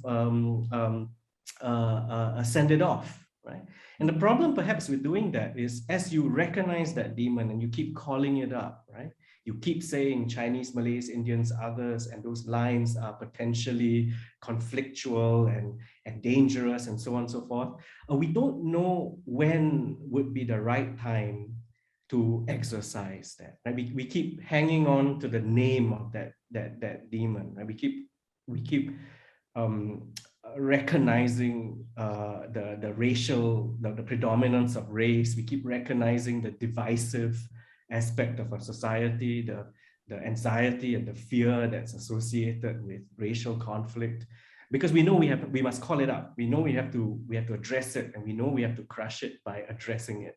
send it off, right? And the problem perhaps with doing that is, as you recognize that demon and you keep calling it up, right? You keep saying Chinese, Malays, Indians, others, and those lines are potentially conflictual and dangerous and so on and so forth. We don't know when would be the right time to exercise that, right? We keep hanging on to the name of that demon, right? We keep recognizing the racial, the predominance of race. We keep recognizing the divisive aspect of a society, the anxiety and the fear that's associated with racial conflict, because we know we must call it out. We know we have to address it, and we know we have to crush it by addressing it,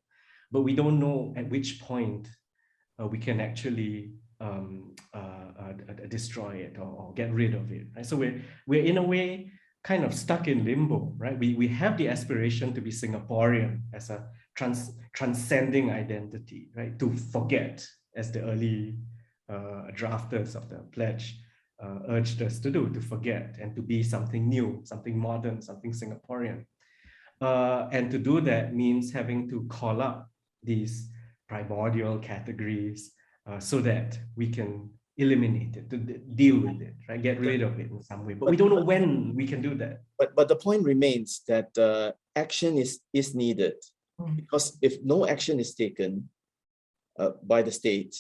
but we don't know at which point we can actually destroy it or get rid of it. Right? So we're in a way kind of stuck in limbo, right? We have the aspiration to be Singaporean as a transcending identity, right? To forget, as the early drafters of the pledge urged us to do, to forget and to be something new, something modern, something Singaporean. And to do that means having to call up these primordial categories so that we can eliminate it, to deal with it, right? Get rid of it in some way. But we don't know when we can do that. But the point remains that action is needed, because if no action is taken by the state,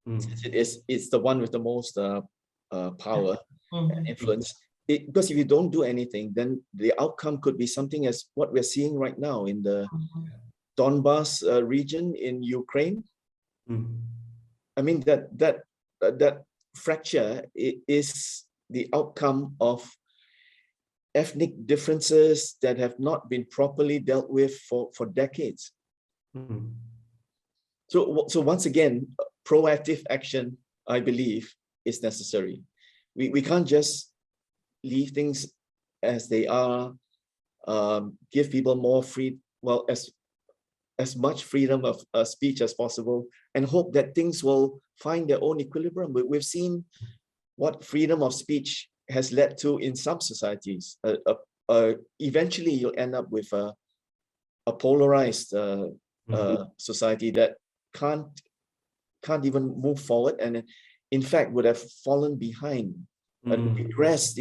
it's the one with the most power and influence. Because if you don't do anything, then the outcome could be something as what we're seeing right now in the Donbas region in Ukraine. I mean, that fracture is the outcome of ethnic differences that have not been properly dealt with for decades. So once again, proactive action, I believe, is necessary. We can't just leave things as they are, give people more as much freedom of speech as possible, and hope that things will find their own equilibrium. We've seen what freedom of speech has led to in some societies. Eventually, you'll end up with a polarized society that can't even move forward, and in fact would have fallen behind and regressed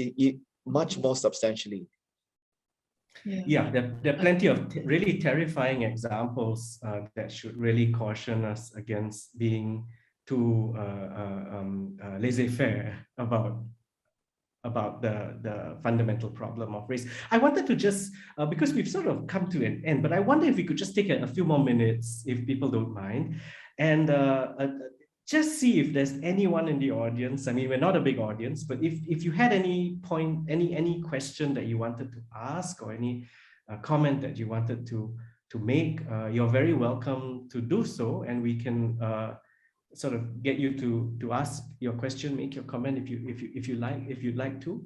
much more substantially. Yeah, there are plenty of really terrifying examples that should really caution us against being too laissez-faire about the fundamental problem of race. I wanted to just, because we've sort of come to an end, but I wonder if we could just take a few more minutes, if people don't mind, and just see if there's anyone in the audience. I mean, we're not a big audience, but if you had any question that you wanted to ask, or any comment that you wanted to make, you're very welcome to do so, and we can sort of get you to ask your question, make your comment if you'd like to.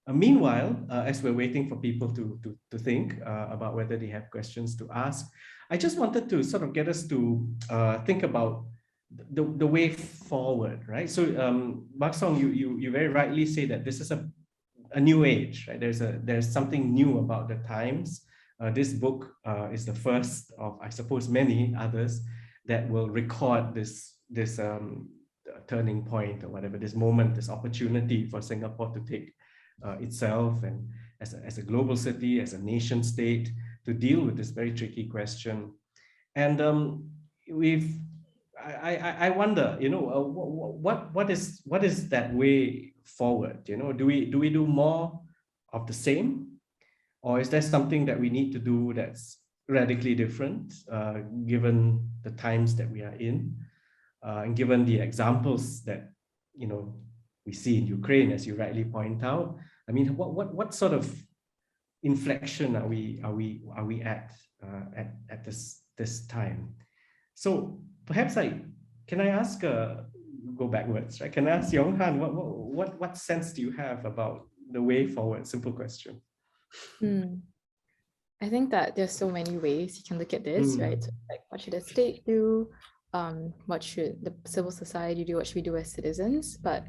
Meanwhile, as we're waiting for people to think about whether they have questions to ask, I just wanted to sort of get us to think about the way forward, right? So, Buck Song, you very rightly say that this is a new age, right? There's something new about the times. This book is the first of, I suppose, many others that will record this turning point, or whatever, this moment, this opportunity for Singapore to take itself and as a global city, as a nation state, to deal with this very tricky question. And I wonder, you know, what is that way forward? You know, do we do more of the same, or is there something that we need to do that's radically different, given the times that we are in, and given the examples that, you know, we see in Ukraine, as you rightly point out? I mean, what sort of inflection are we at this time? So perhaps can I ask, go backwards, right? Can I ask Yong Han, what sense do you have about the way forward? Simple question. I think that there's so many ways you can look at this, right? So, like, what should the state do? What should the civil society do? What should we do as citizens? But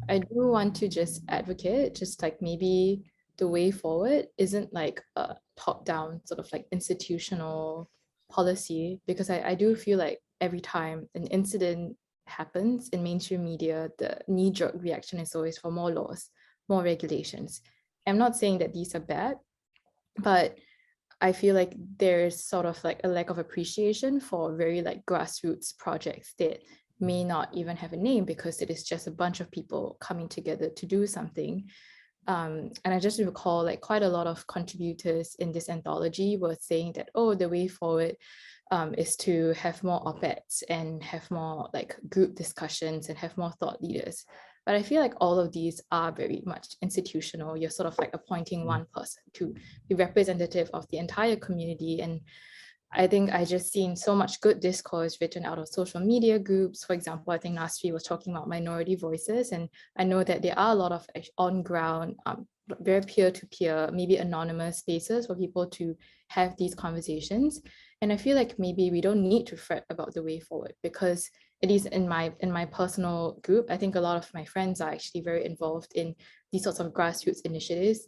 I do want to just advocate, just like maybe the way forward isn't like a top-down sort of like institutional policy, because I do feel like every time an incident happens in mainstream media, the knee-jerk reaction is always for more laws, more regulations. I'm not saying that these are bad, but I feel like there's sort of like a lack of appreciation for very like grassroots projects that may not even have a name, because it is just a bunch of people coming together to do something. And I just recall like quite a lot of contributors in this anthology were saying that, oh, the way forward is to have more op-eds and have more like group discussions and have more thought leaders. But I feel like all of these are very much institutional. You're sort of like appointing one person to be representative of the entire community. And I think I just seen so much good discourse written out of social media groups. For example, I think Nasri was talking about minority voices, and I know that there are a lot of on-ground, very peer-to-peer, maybe anonymous spaces for people to have these conversations. And I feel like maybe we don't need to fret about the way forward, because at least in my personal group, I think a lot of my friends are actually very involved in these sorts of grassroots initiatives.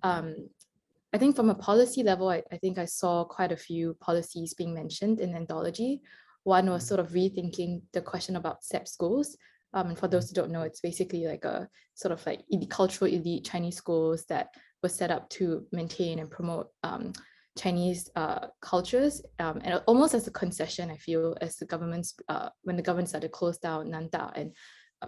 I think from a policy level, I think I saw quite a few policies being mentioned in anthology. One was sort of rethinking the question about SEP schools. And for those who don't know, it's basically like a sort of like cultural elite Chinese schools that was set up to maintain and promote Chinese cultures, and almost as a concession, I feel, as the government's when the government started to close down Nanta and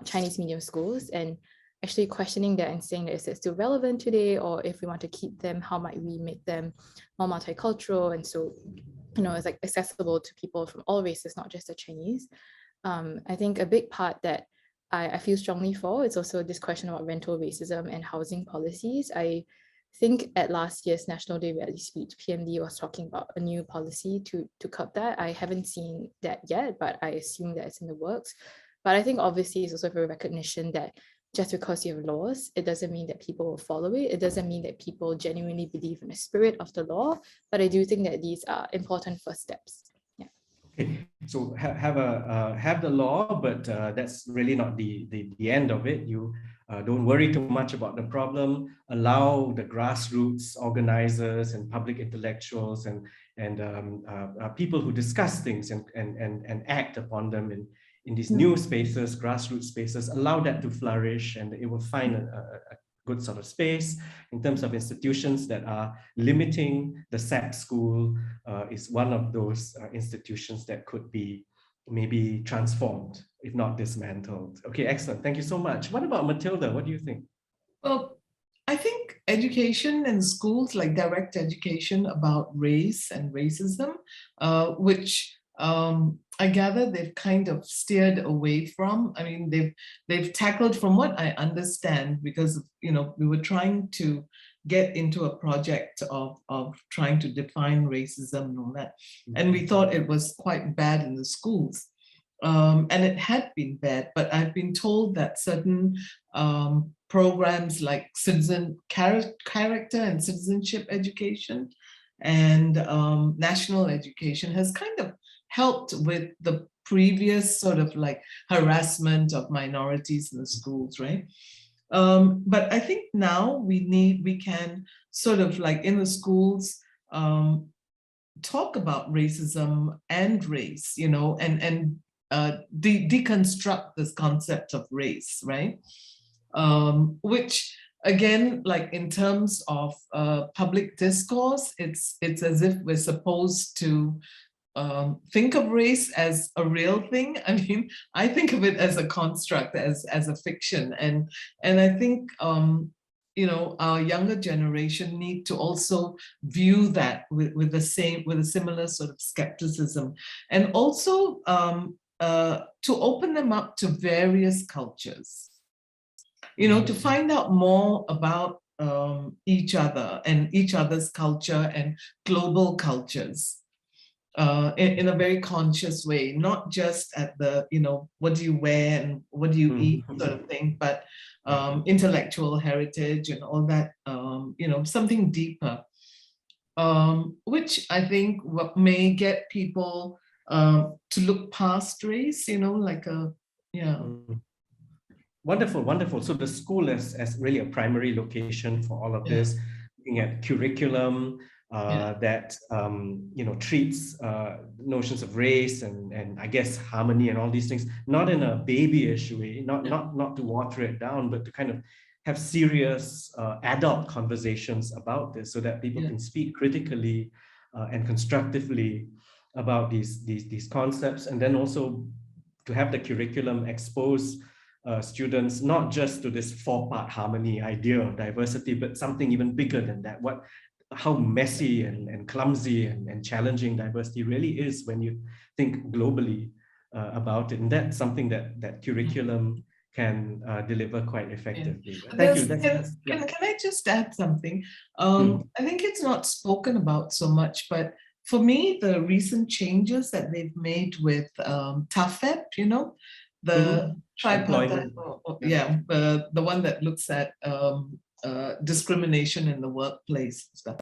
Chinese medium schools, and actually questioning that and saying that is it still relevant today, or if we want to keep them, how might we make them more multicultural, and so it's like accessible to people from all races, not just the Chinese. I think a big part that I feel strongly for is also this question about rental racism and housing policies. I think at last year's National Day rally speech, PMD was talking about a new policy to curb that. I haven't seen that yet, but I assume that it's in the works. But I think obviously it's also a recognition that just because you have laws, it doesn't mean that people will follow it. It doesn't mean that people genuinely believe in the spirit of the law. But I do think that these are important first steps. Yeah. Okay. So have the law, but that's really not the end of it. You don't worry too much about the problem. Allow the grassroots organizers and public intellectuals and people who discuss things and act upon them in these new spaces, grassroots spaces. Allow that to flourish, and it will find a good sort of space. In terms of institutions that are limiting, the SAP school is one of those institutions that could be maybe transformed, if not dismantled. Okay, excellent. Thank you so much. What about Matilda? What do you think? Well, I think education in schools, like direct education about race and racism, which I gather they've kind of steered away from. I mean, they've tackled, from what I understand, because we were trying to get into a project of trying to define racism and all that, and we thought it was quite bad in the schools, and it had been bad. But I've been told that certain programs like citizen character and citizenship education and national education has kind of helped with the previous sort of like harassment of minorities in the schools, right? But I think now we can sort of like in the schools talk about racism and race, and deconstruct this concept of race, right? Which again, like in terms of public discourse, it's as if we're supposed to think of race as a real thing. I mean, I think of it as a construct, as a fiction, and I think our younger generation need to also view that with a similar sort of skepticism, and also to open them up to various cultures, to find out more about each other and each other's culture and global cultures. In a very conscious way, not just at the, what do you wear and what do you eat sort of thing, but intellectual heritage and all that, something deeper, which I think may get people to look past race, Wonderful, wonderful. So the school as really a primary location for all of this, looking at curriculum, that treats notions of race and I guess harmony and all these things, not in a babyish way, not to water it down, but to kind of have serious adult conversations about this, so that people can speak critically and constructively about these concepts, and then also to have the curriculum expose students not just to this 4-part harmony idea of diversity, but something even bigger than that. What how messy and clumsy and challenging diversity really is when you think globally about it. And that's something that curriculum can deliver quite effectively. Thank you. Can I just add something? I think it's not spoken about so much, but for me, the recent changes that they've made with TAFEP, the tripartite, the one that looks at discrimination in the workplace stuff.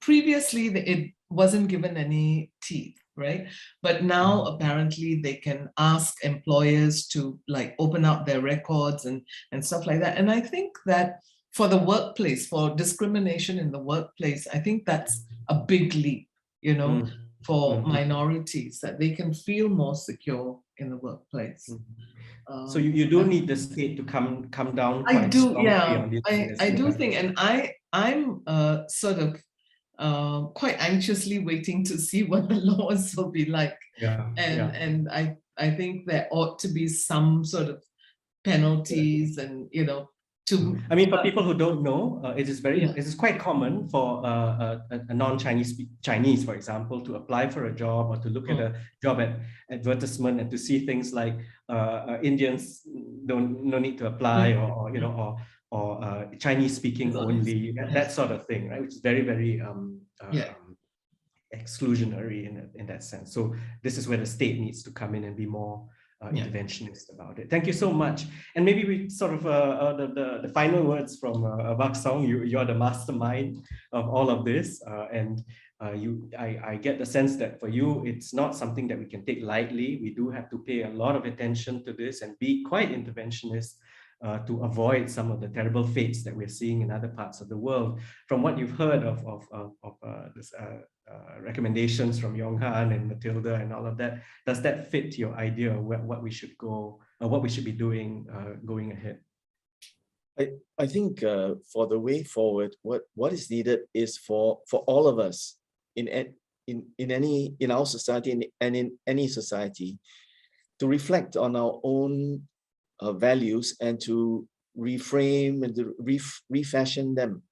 Previously, it wasn't given any teeth, right? But now apparently they can ask employers to like open up their records and stuff like that. And I think that for the workplace, for discrimination in the workplace, I think that's a big leap, for minorities, that they can feel more secure in the workplace. So you do need the state to come down. I do, yeah. I do think, and I'm sort of quite anxiously waiting to see what the laws will be like. And I think there ought to be some sort of penalties and I mean, for people who don't know, it is quite common for a non-Chinese, for example, to apply for a job or to look at a job advertisement and to see things like Indians no need to apply, or Chinese speaking only, that sort of thing, right? Which is very, very exclusionary in that sense. So this is where the state needs to come in and be more interventionist about it. Thank you so much. And maybe we sort of the final words from Buck Song. You're the mastermind of all of this, and I get the sense that for you it's not something that we can take lightly. We do have to pay a lot of attention to this and be quite interventionist to avoid some of the terrible fates that we're seeing in other parts of the world. From what you've heard of this recommendations from Yong-Han and Matilda and all of that, does that fit your idea of what we should go, what we should be doing going ahead? I think for the way forward, what is needed is for all of us in our society and in any society to reflect on our own values and to reframe and to refashion them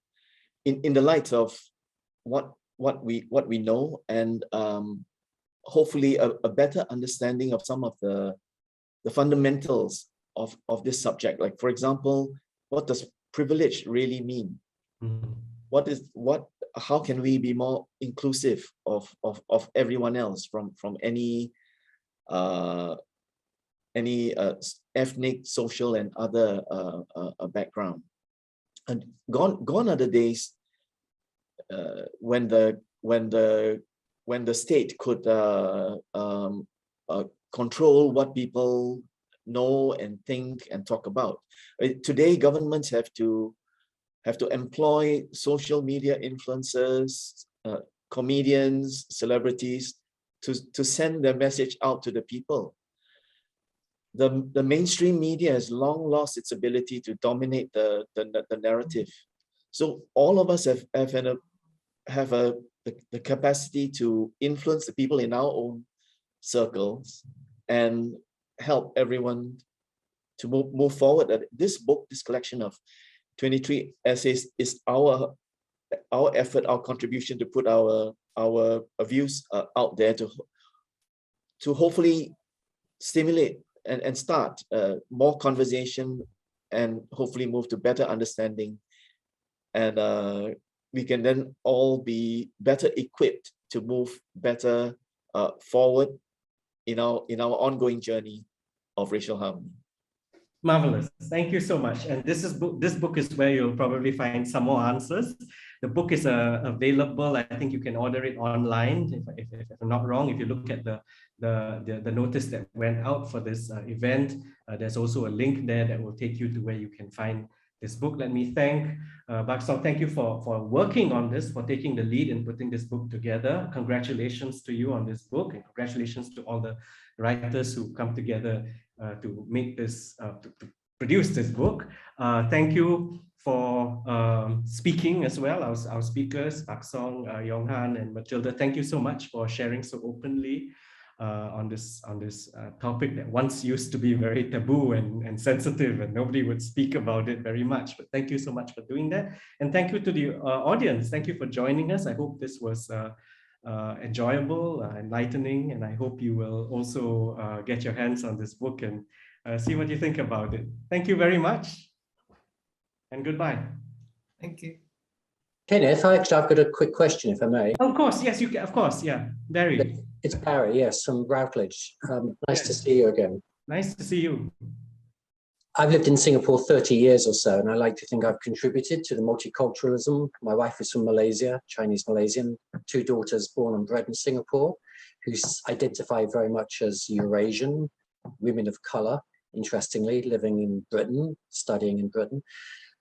in the light of what we know, and hopefully a better understanding of some of the fundamentals of this subject. Like, for example, what does privilege really mean? How can we be more inclusive of everyone else from any ethnic, social, and other background? And gone are the days when the state could control what people know and think and talk about. Today, governments have to employ social media influencers, comedians, celebrities to send their message out to the people. The mainstream media has long lost its ability to dominate the narrative. So all of us have the capacity to influence the people in our own circles and help everyone to move forward. This book, this collection of 23 essays, is our effort, our contribution to put our views out there to hopefully stimulate and start more conversation and hopefully move to better understanding, and we can then all be better equipped to move better forward in our ongoing journey of racial harmony. Marvelous. Thank you so much. And this book is where you'll probably find some more answers. The book is available. I think you can order it online, if I'm not wrong. If you look at the notice that went out for this event, there's also a link there that will take you to where you can find this book. Let me thank Buck Song. Thank you for working on this, for taking the lead in putting this book together. Congratulations to you on this book, and congratulations to all the writers who come together to make this, to produce this book. Thank you for speaking as well, our speakers, Buck Song, Yong-Han, and Matilda. Thank you so much for sharing so openly. on this topic that once used to be very taboo and sensitive, and nobody would speak about it very much. But thank you so much for doing that, and thank you to the audience. Thank you for joining us. I hope this was enjoyable, enlightening, and I hope you will also get your hands on this book and see what you think about it. Thank you very much, and goodbye. Thank you. Kenneth, I've got a quick question, if I may. Of course, yes, you can. Of course, yeah, Barry. It's Barry, yes, from Routledge. Nice to Yes. see you again. Nice to see you. I've lived in Singapore 30 years or so, and I like to think I've contributed to the multiculturalism. My wife is from Malaysia, Chinese Malaysian, 2 daughters born and bred in Singapore, who identify very much as Eurasian, women of color, interestingly, living in Britain, studying in Britain.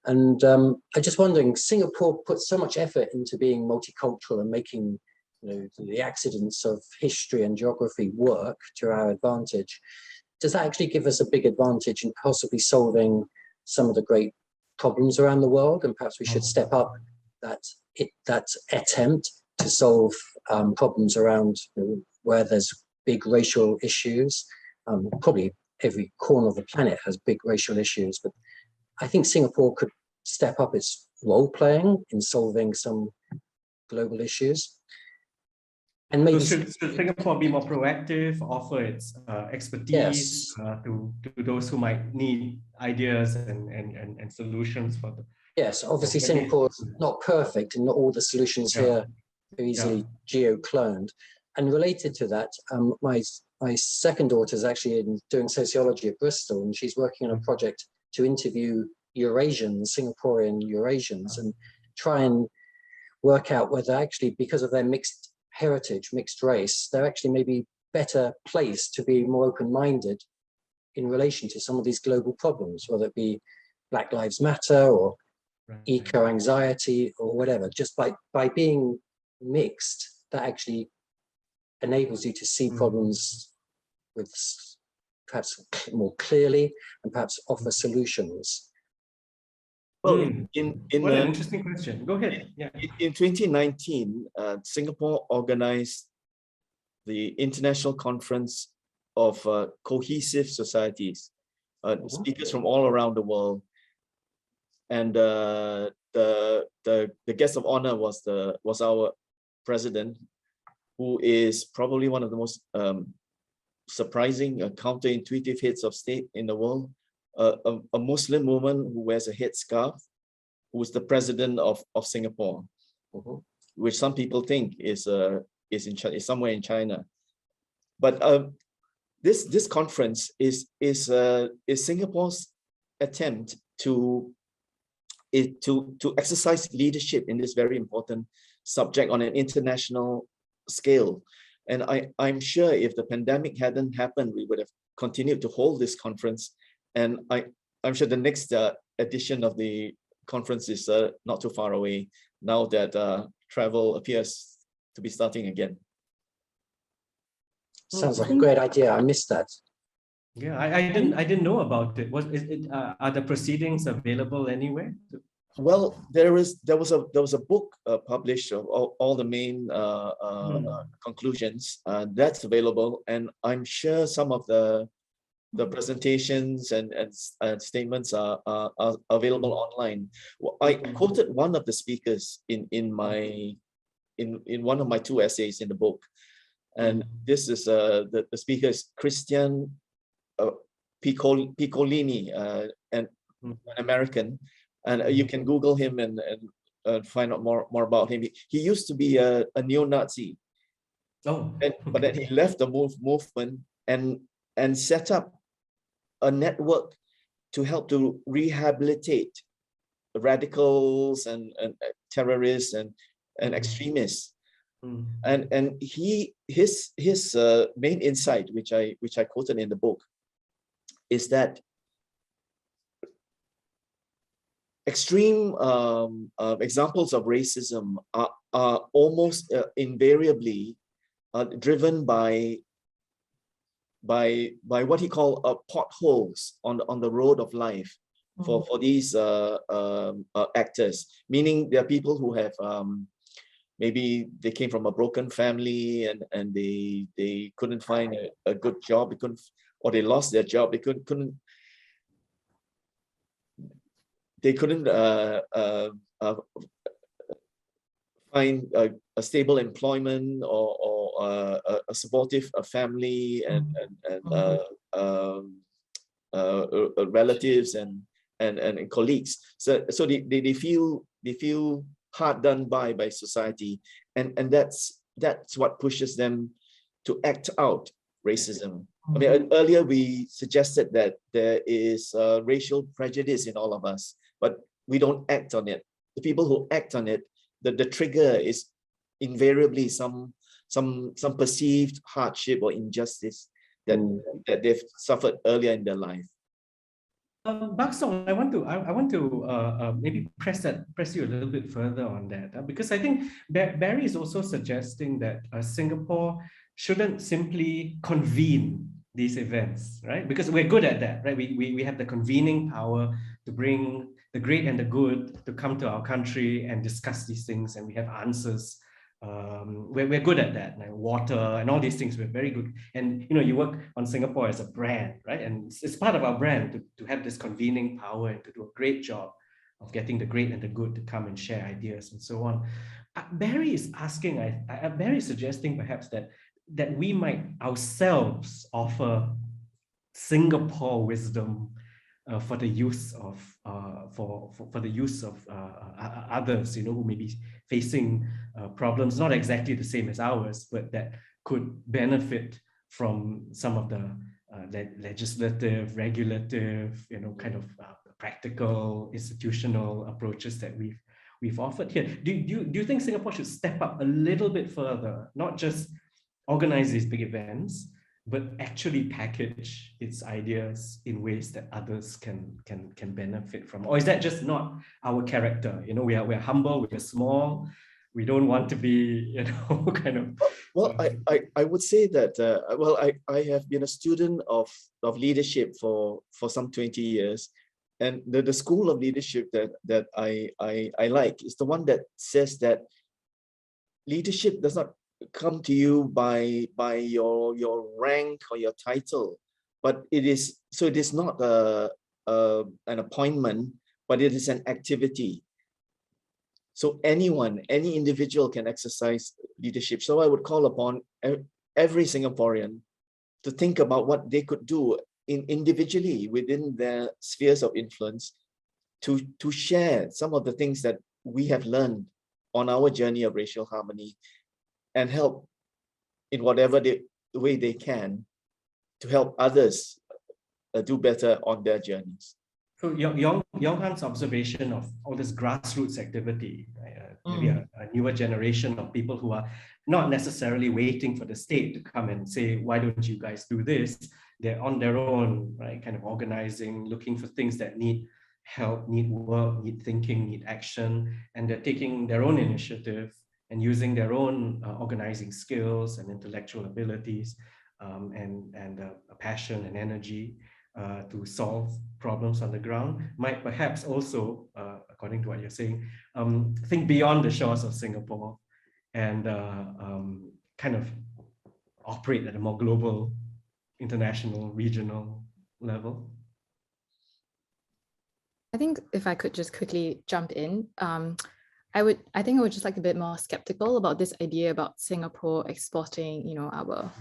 And I'm just wondering, Singapore puts so much effort into being multicultural and making the accidents of history and geography work to our advantage. Does that actually give us a big advantage in possibly solving some of the great problems around the world? And perhaps we should step up that attempt to solve problems around where there's big racial issues. Probably every corner of the planet has big racial issues, but I think Singapore could step up its role playing in solving some global issues. And maybe should Singapore be more proactive, offer its expertise to those who might need ideas and solutions for the. Yes, obviously Singapore is not perfect and not all the solutions here are easily geo-cloned. And related to that, my second daughter is actually doing sociology at Bristol, and she's working on a project to interview Eurasians, Singaporean Eurasians, and try and work out whether actually, because of their mixed heritage, mixed race, they're actually maybe better placed to be more open-minded in relation to some of these global problems, whether it be Black Lives Matter or eco-anxiety or whatever. Just by being mixed, that actually enables you to see problems with perhaps more clearly and perhaps offer solutions. Well, what an interesting question. Go ahead. Yeah. In 2019, Singapore organized the International Conference of Cohesive Societies, speakers from all around the world, and the guest of honor was our president, who is probably one of the most surprising, counterintuitive heads of state in the world. A Muslim woman who wears a headscarf, who is the president of Singapore, which some people think is somewhere in China. But this conference is Singapore's attempt to exercise leadership in this very important subject on an international scale. And I'm sure if the pandemic hadn't happened, we would have continued to hold this conference. And I'm sure the next edition of the conference is not too far away now that travel appears to be starting again. Sounds like a great idea. I missed that. Yeah, I didn't know about it. Are the proceedings available anywhere? Well, there was a book published of all the main conclusions that's available, and I'm sure some of the presentations and statements are available online. I quoted one of the speakers in one of my 2 essays in the book, and this is the speaker is Christian Piccolini, an American, and you can Google him and find out more about him. He used to be a neo-Nazi, but then he left the movement and set up a network to help to rehabilitate radicals and terrorists and extremists. And his main insight, which I quoted in the book, is that extreme examples of racism are almost invariably driven by what he called potholes on the road of life for these actors, meaning there are people who have maybe they came from a broken family and they couldn't find a good job, or they lost their job, they couldn't find a stable employment or a supportive family and relatives and colleagues. So they feel hard done by society, and that's what pushes them to act out racism. I mean, earlier we suggested that there is racial prejudice in all of us, but we don't act on it. The people who act on it, the trigger is invariably some perceived hardship or injustice that they've suffered earlier in their life. Buck Song, I want to maybe press you a little bit further on that, because I think Barry is also suggesting that Singapore shouldn't simply convene these events, right? Because we're good at that, right? We have the convening power to bring the great and the good to come to our country and discuss these things, and we have answers. We're good at that, like water and all these things. We're very good, and you work on Singapore as a brand, right? And it's part of our brand to have this convening power and to do a great job of getting the great and the good to come and share ideas and so on. Barry is asking, Barry is suggesting perhaps that we might ourselves offer Singapore wisdom for the use of others, who may be facing problems not exactly the same as ours, but that could benefit from some of the legislative, regulative, kind of practical, institutional approaches that we've offered here. Do you think Singapore should step up a little bit further, not just organize these big events, but actually package its ideas in ways that others can benefit from? Or is that just not our character? We're humble, we're small, we don't want to be, kind of. Well, I would say that I have been a student of leadership for some 20 years, and the school of leadership that I like is the one that says that leadership does not come to you by your rank or your title, but it is not an appointment, but it is an activity. So any individual can exercise leadership. So I would call upon every Singaporean to think about what they could do individually within their spheres of influence to share some of the things that we have learned on our journey of racial harmony, and help in whatever way they can to help others do better on their journeys. So Yong Han's observation of all this grassroots activity, maybe a newer generation of people who are not necessarily waiting for the state to come and say, why don't you guys do this? They're on their own, right? Kind of organizing, looking for things that need help, need work, need thinking, need action, and they're taking their own initiative and using their own organizing skills and intellectual abilities and a passion and energy to solve problems on the ground, might perhaps also, according to what you're saying, think beyond the shores of Singapore and kind of operate at a more global, international, regional level. I think if I could just quickly jump in, I think I would just like a bit more skeptical about this idea about Singapore exporting, our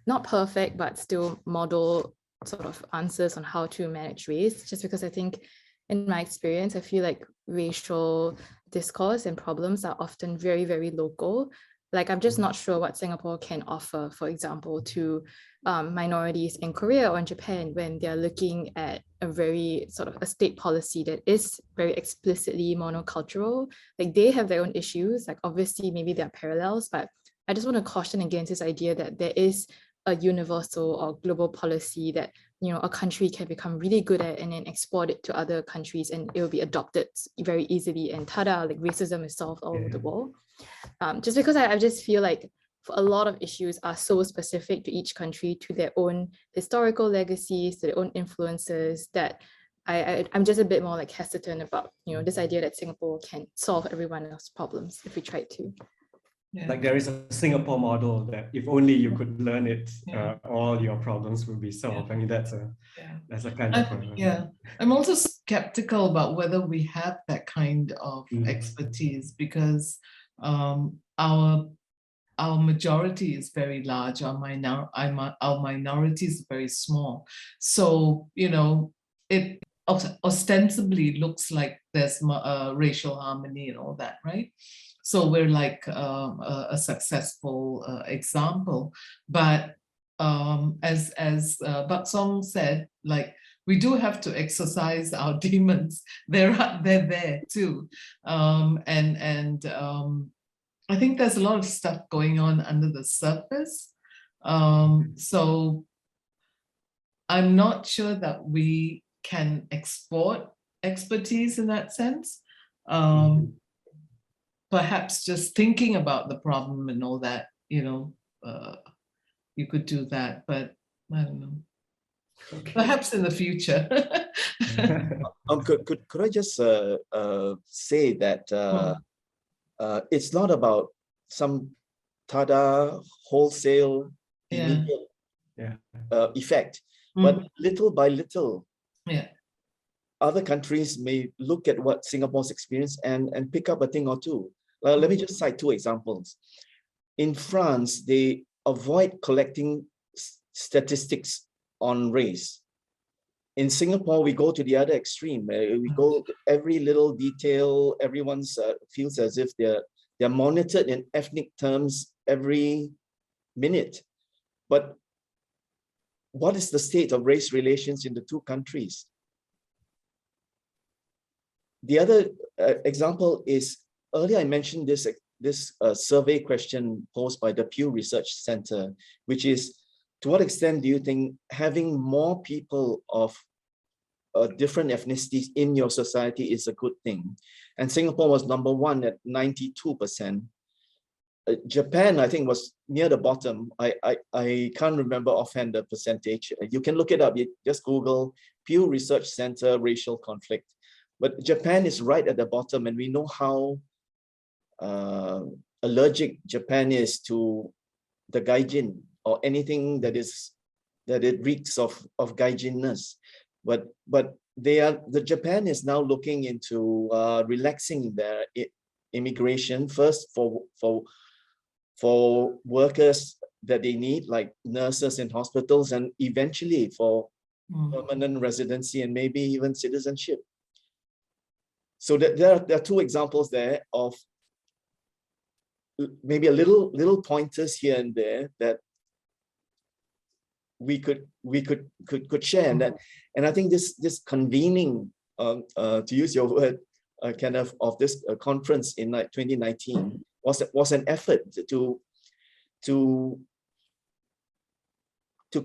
not perfect, but still model sort of answers on how to manage race, just because I think in my experience, I feel like racial discourse and problems are often very, very local. Like, I'm just not sure what Singapore can offer, for example, to minorities in Korea or in Japan when they're looking at a very sort of a state policy that is very explicitly monocultural. Like, they have their own issues, like obviously maybe there are parallels, but I just want to caution against this idea that there is a universal or global policy that a country can become really good at and then export it to other countries and it will be adopted very easily and tada, like racism is solved all over the world. Just because I just feel like for a lot of issues are so specific to each country, to their own historical legacies, to their own influences, that I'm just a bit more like hesitant about this idea that Singapore can solve everyone else's problems if we tried to. Yeah. Like there is a Singapore model that if only you could learn it, Yeah. all your problems will be solved. Yeah. I mean, that's a kind of yeah. I'm also skeptical about whether we have that kind of Mm. expertise, because our majority is very large, our minority is very small. So, you know, it ostensibly looks like there's racial harmony and all that, right? So we're like a successful example. But as Buck Song said, like, we do have to exercise our demons. They're there too. I think there's a lot of stuff going on under the surface. So I'm not sure that we can export expertise in that sense. Perhaps just thinking about the problem and all that, you know, you could do that, but I don't know. Okay. Perhaps in the future. Could I just say that it's not about some tada wholesale immediate effect, but little by little, other countries may look at what Singapore's experience and pick up a thing or two. Let me just cite 2 examples. In France, they avoid collecting statistics on race. In Singapore, we go to the other extreme. We go every little detail. Everyone feels as if they're monitored in ethnic terms every minute. But what is the state of race relations in the 2 countries? The other example is, earlier I mentioned this survey question posed by the Pew Research Center, which is, to what extent do you think having more people of different ethnicities in your society is a good thing? And Singapore was number 1 at 92%. Japan, I think, was near the bottom. I can't remember offhand the percentage. You can look it up. You just Google Pew Research Center racial conflict. But Japan is right at the bottom, and we know how allergic Japan is to the gaijin, or anything that it reeks of gaijin-ness. But Japan is now looking into relaxing their immigration, first for workers that they need, like nurses in hospitals, and eventually for permanent residency and maybe even citizenship. So there are 2 examples there of maybe a little pointers here and there that we could share. And I think this convening, to use your word, Kenneth, of this conference in 2019 was an effort to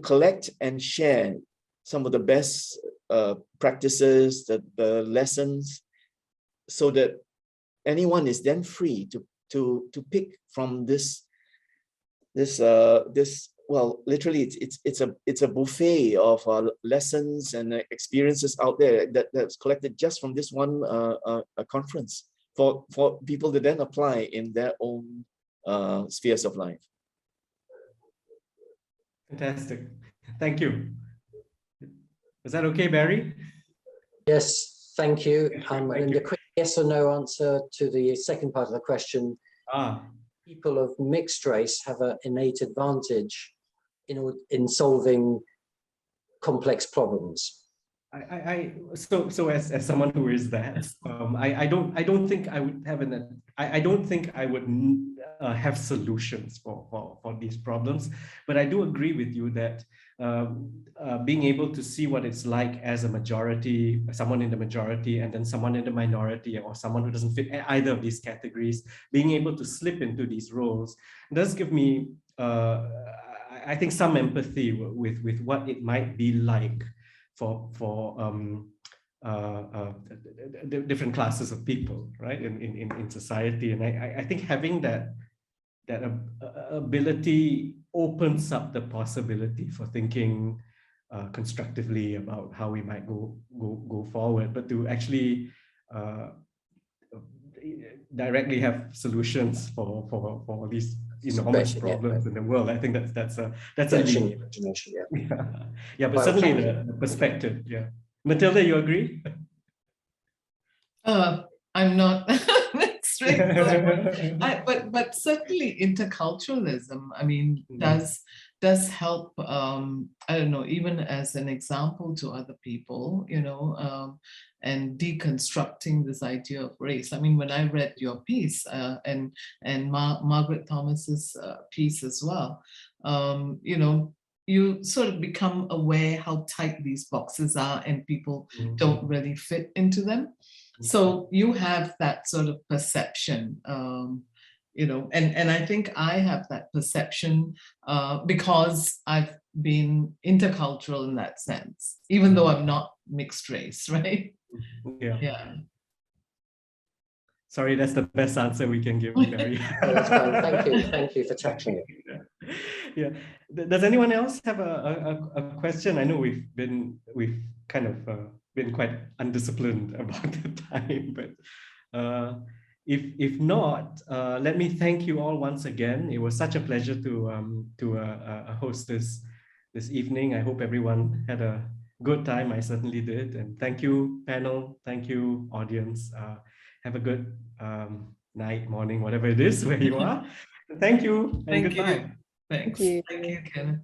collect and share some of the best practices, the lessons, so that anyone is then free to pick from this well, literally it's a buffet of lessons and experiences out there that's collected just from this one conference for people to then apply in their own spheres of life. Fantastic. Thank you. Is that okay, Barry? Yes, thank you. Thank And you. a quick yes or no answer to the second part of the question. People of mixed race have an innate advantage in solving complex problems. So as someone who is that, I don't think I would have I don't think I would have solutions for these problems, but I do agree with you that being able to see what it's like as a majority, someone in the majority, and then someone in the minority, or someone who doesn't fit either of these categories, being able to slip into these roles does give me, I think, some empathy with what it might be like for different classes of people, right, in society. And I think having that ability opens up the possibility for thinking constructively about how we might go forward, but to actually directly have solutions for these enormous Stretching it, problems in the world. I think that's a stretching leap. imagination, yeah. Yeah, but Well, certainly thank the perspective. Yeah, Matilda, you agree? I'm not mixed race, but certainly interculturalism, I mean, does help, I don't know, even as an example to other people, you know, and deconstructing this idea of race. I mean, when I read your piece and Margaret Thomas's piece as well, you know, you sort of become aware how tight these boxes are and people don't really fit into them. So you have that sort of perception, you know, and I think I have that perception because I've been intercultural in that sense, even though I'm not mixed race, right? Yeah. Sorry, that's the best answer we can give, Barry. Oh, that's fine. Thank you for tackling it. Yeah. Does anyone else have a question? I know we've kind of been quite undisciplined about the time, but if not, let me thank you all once again. It was such a pleasure to host this evening. I hope everyone had a good time. I certainly did. And thank you, panel. Thank you, audience. Have a good night, morning, whatever it is where you are. Thank you and goodbye. Thanks. Thank you. Thank you, Kenneth.